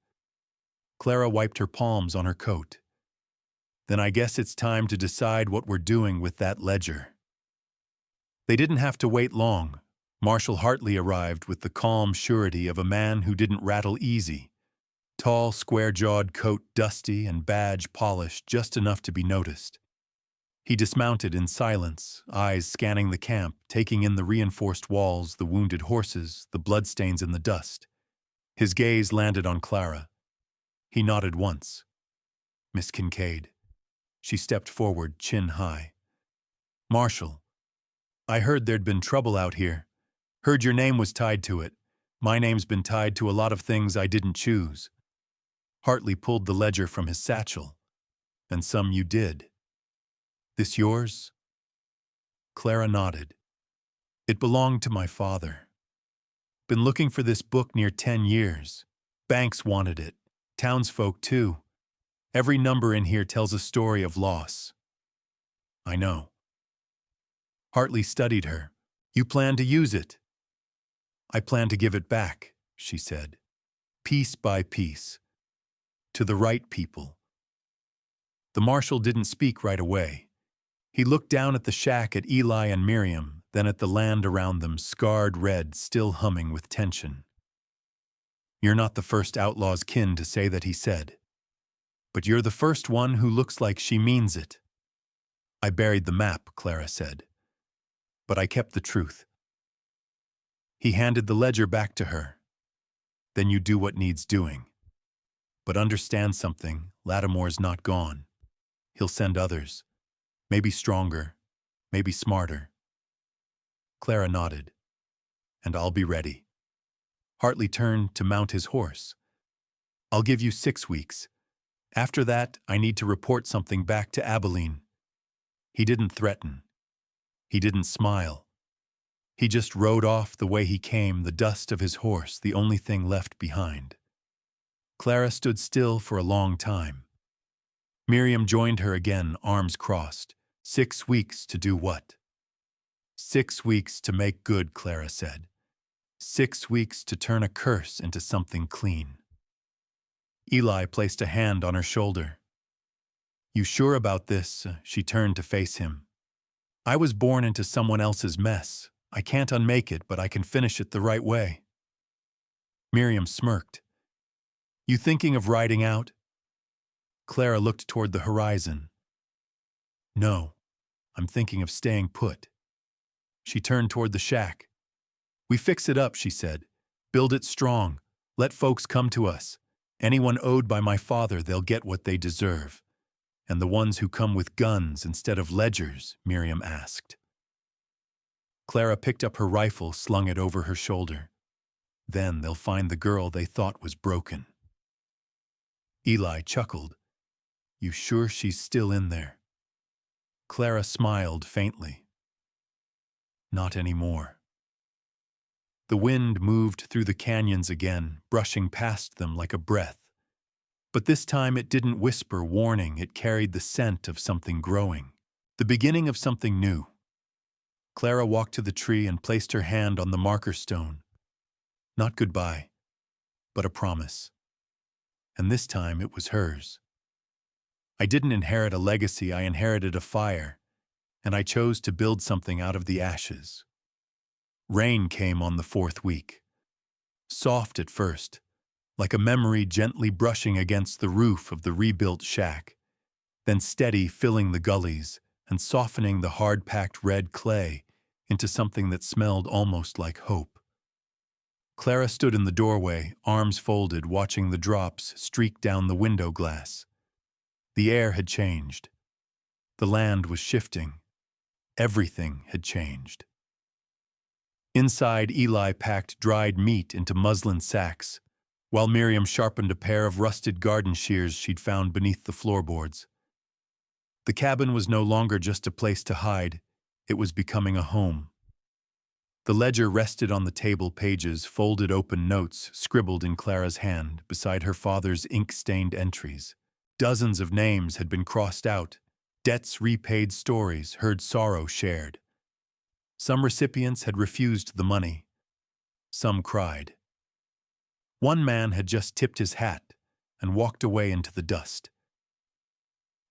Speaker 1: Clara wiped her palms on her coat. "Then I guess it's time to decide what we're doing with that ledger." They didn't have to wait long. Marshal Hartley arrived with the calm surety of a man who didn't rattle easy. Tall, square-jawed coat, dusty and badge polished just enough to be noticed. He dismounted in silence, eyes scanning the camp, taking in the reinforced walls, the wounded horses, the bloodstains in the dust. His gaze landed on Clara. He nodded once. "Miss Kincaid." She stepped forward, chin high. "Marshal, I heard there'd been trouble out here. Heard your name was tied to it. My name's been tied to a lot of things I didn't choose." Hartley pulled the ledger from his satchel. "And some you did. This yours?" Clara nodded. "It belonged to my father. Been looking for this book near 10 years. Banks wanted it. Townsfolk, too. Every number in here tells a story of loss." "I know." Hartley studied her. "You plan to use it?" "I plan to give it back," she said. "Piece by piece. To the right people." The marshal didn't speak right away. He looked down at the shack at Eli and Miriam, then at the land around them, scarred red, still humming with tension. "You're not the first outlaw's kin to say that," he said. "But you're the first one who looks like she means it." "I buried the map," Clara said. "But I kept the truth." He handed the ledger back to her. "Then you do what needs doing. But understand something, Lattimore's not gone. He'll send others. Maybe stronger, maybe smarter." Clara nodded. "And I'll be ready." Hartley turned to mount his horse. "I'll give you 6 weeks. After that, I need to report something back to Abilene." He didn't threaten. He didn't smile. He just rode off the way he came, the dust of his horse the only thing left behind. Clara stood still for a long time. Miriam joined her again, arms crossed. 6 weeks to do what? 6 weeks to make good, Clara said. 6 weeks to turn a curse into something clean. Eli placed a hand on her shoulder. You sure about this? She turned to face him. I was born into someone else's mess. I can't unmake it, but I can finish it the right way. Miriam smirked. You thinking of riding out? Clara looked toward the horizon. No, I'm thinking of staying put. She turned toward the shack. We fix it up, she said. Build it strong. Let folks come to us. Anyone owed by my father, they'll get what they deserve. And the ones who come with guns instead of ledgers, Miriam asked. Clara picked up her rifle, slung it over her shoulder. Then they'll find the girl they thought was broken. Eli chuckled. You sure she's still in there? Clara smiled faintly. Not anymore. The wind moved through the canyons again, brushing past them like a breath. But this time it didn't whisper warning, it carried the scent of something growing, the beginning of something new. Clara walked to the tree and placed her hand on the marker stone. Not goodbye, but a promise. And this time it was hers. I didn't inherit a legacy, I inherited a fire, and I chose to build something out of the ashes. Rain came on the 4th week. Soft at first, like a memory gently brushing against the roof of the rebuilt shack, then steady, filling the gullies and softening the hard-packed red clay into something that smelled almost like hope. Clara stood in the doorway, arms folded, watching the drops streak down the window glass. The air had changed. The land was shifting. Everything had changed. Inside, Eli packed dried meat into muslin sacks, while Miriam sharpened a pair of rusted garden shears she'd found beneath the floorboards. The cabin was no longer just a place to hide, it was becoming a home. The ledger rested on the table, pages, folded open notes scribbled in Clara's hand beside her father's ink-stained entries. Dozens of names had been crossed out, debts repaid, stories heard, sorrow shared. Some recipients had refused the money. Some cried. One man had just tipped his hat and walked away into the dust.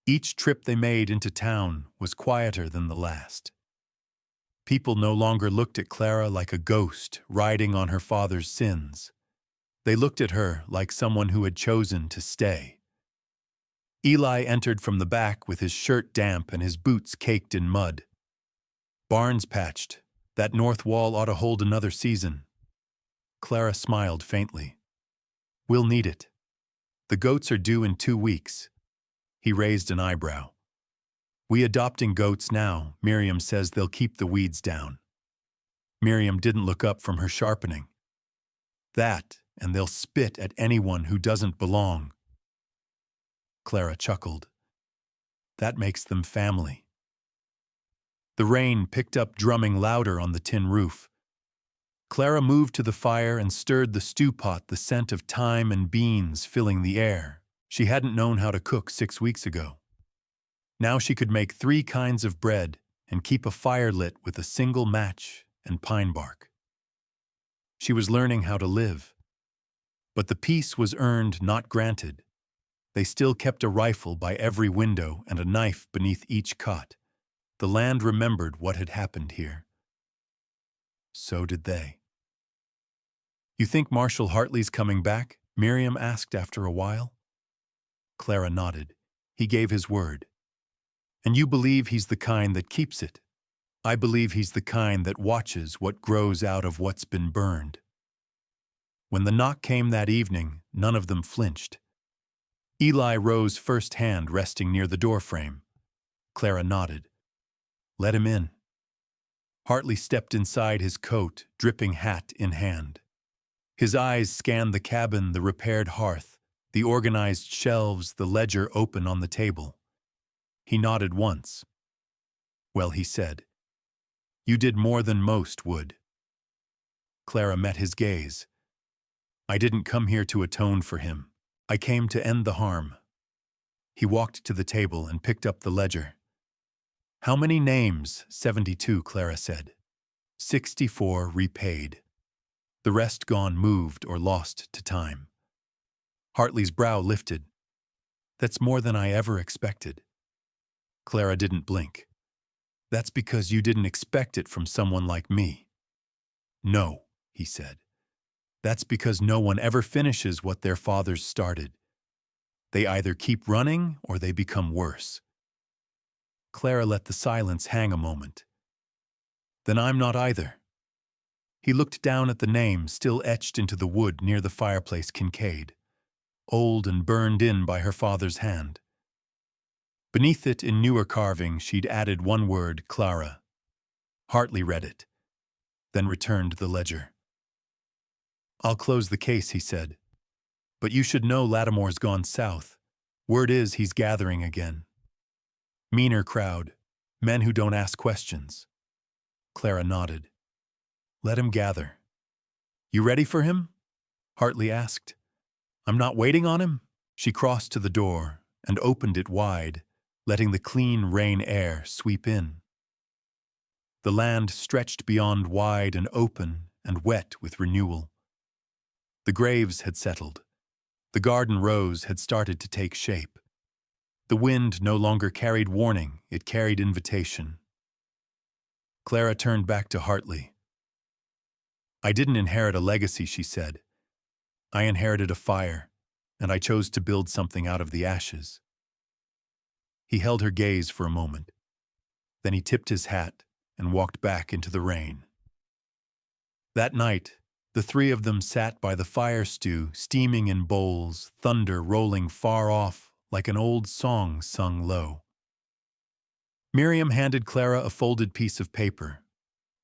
Speaker 1: Each trip they made into town was quieter than the last. People no longer looked at Clara like a ghost riding on her father's sins. They looked at her like someone who had chosen to stay. Eli entered from the back with his shirt damp and his boots caked in mud. Barns patched. That north wall ought to hold another season. Clara smiled faintly. We'll need it. The goats are due in 2 weeks. He raised an eyebrow. We adopting goats now. Miriam says they'll keep the weeds down. Miriam didn't look up from her sharpening. That, and they'll spit at anyone who doesn't belong. Clara chuckled. That makes them family. The rain picked up, drumming louder on the tin roof. Clara moved to the fire and stirred the stew pot, the scent of thyme and beans filling the air. She hadn't known how to cook 6 weeks ago. Now she could make 3 kinds of bread and keep a fire lit with a single match and pine bark. She was learning how to live. But the peace was earned, not granted. They still kept a rifle by every window and a knife beneath each cot. The land remembered what had happened here. So did they. You think Marshall Hartley's coming back? Miriam asked after a while. Clara nodded. He gave his word. And you believe he's the kind that keeps it? I believe he's the kind that watches what grows out of what's been burned. When the knock came that evening, none of them flinched. Eli rose first, hand resting near the doorframe. Clara nodded. Let him in. Hartley stepped inside, his coat, dripping hat in hand. His eyes scanned the cabin, the repaired hearth, the organized shelves, the ledger open on the table. He nodded once. Well, he said, You did more than most would. Clara met his gaze. I didn't come here to atone for him. I came to end the harm. He walked to the table and picked up the ledger. How many names? 72, Clara said. 64 repaid. The rest gone, moved, or lost to time. Hartley's brow lifted. That's more than I ever expected. Clara didn't blink. That's because you didn't expect it from someone like me. No, he said. That's because no one ever finishes what their fathers started. They either keep running or they become worse. Clara let the silence hang a moment. Then I'm not either. He looked down at the name still etched into the wood near the fireplace, Kincaid, old and burned in by her father's hand. Beneath it, in newer carving, she'd added one word, Clara. Hartley read it, then returned the ledger. I'll close the case, he said. But you should know Lattimore's gone south. Word is he's gathering again. Meaner crowd, men who don't ask questions. Clara nodded. Let him gather. You ready for him? Hartley asked. I'm not waiting on him. She crossed to the door and opened it wide, letting the clean rain air sweep in. The land stretched beyond wide and open and wet with renewal. The graves had settled. The garden rose had started to take shape. The wind no longer carried warning, it carried invitation. Clara turned back to Hartley. I didn't inherit a legacy, she said. I inherited a fire, and I chose to build something out of the ashes. He held her gaze for a moment. Then he tipped his hat and walked back into the rain. That night, the three of them sat by the fire stew, steaming in bowls, thunder rolling far off like an old song sung low. Miriam handed Clara a folded piece of paper.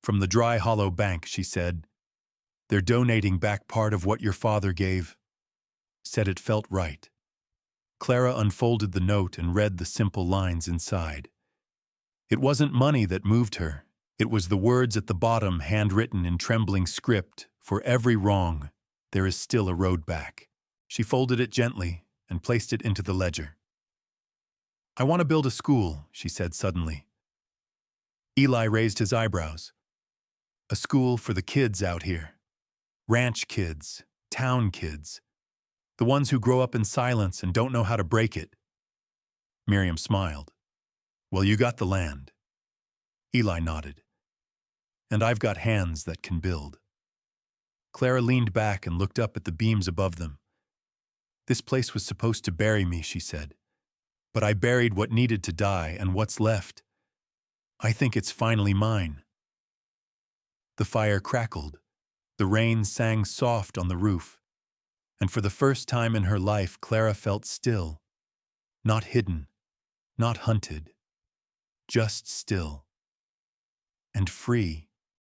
Speaker 1: From the Dry Hollow Bank, she said, They're donating back part of what your father gave. Said it felt right. Clara unfolded the note and read the simple lines inside. It wasn't money that moved her. It was the words at the bottom, handwritten in trembling script. For every wrong, there is still a road back. She folded it gently and placed it into the ledger. I want to build a school, she said suddenly. Eli raised his eyebrows. A school for the kids out here. Ranch kids, town kids. The ones who grow up in silence and don't know how to break it. Miriam smiled. Well, you got the land. Eli nodded. And I've got hands that can build. Clara leaned back and looked up at the beams above them. This place was supposed to bury me, she said. But I buried what needed to die, and what's left, I think it's finally mine. The fire crackled. The rain sang soft on the roof. And for the first time in her life, Clara felt still. Not hidden, not hunted. Just still. And free.